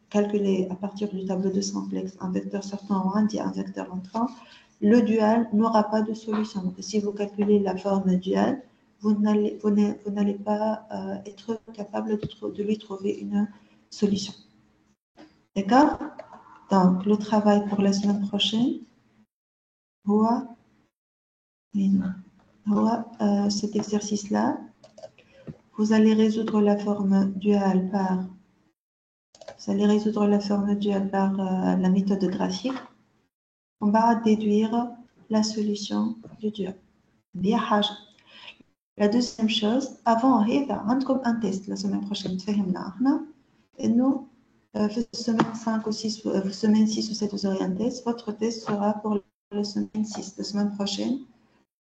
calculer à partir du tableau de simplex un vecteur sortant ou un vecteur entrant, le dual n'aura pas de solution. Donc, si vous calculez la forme dual, vous n'allez pas être capable de lui trouver une solution. D'accord? Donc, le travail pour la semaine prochaine, cet exercice-là, vous allez résoudre la forme duale par la méthode graphique. On va déduire la solution du dual. Bien, la deuxième chose, avant, un test la semaine prochaine. Et nous, semaine 5 ou 6, semaine 6 ou 7, vous aurez un test. Votre test sera pour la semaine 6. La semaine prochaine,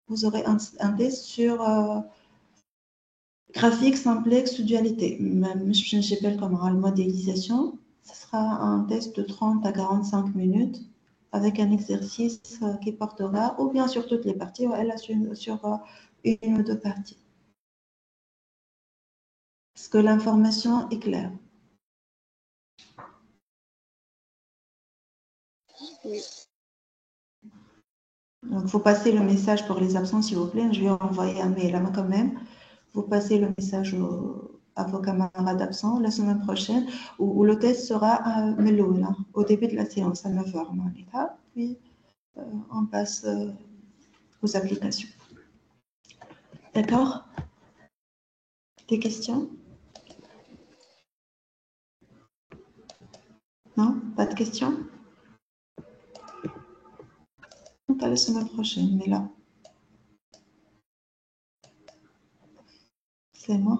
vous aurez un test sur graphique, simplex ou dualité. Même je n'appelle comme la modélisation. Ce sera un test de 30 à 45 minutes avec un exercice qui portera ou bien sur toutes les parties ou elle sur une ou deux parties. Est-ce que l'information est claire? Oui. Donc, il faut passer le message pour les absents, s'il vous plaît. Je vais envoyer un mail là quand même. Vous passez le message à vos camarades absents la semaine prochaine, où le test sera au début de la séance à 9h. Puis, on passe aux applications. D'accord? Des questions? Non? Pas de questions? Donc, à la semaine prochaine, mais là, c'est moi.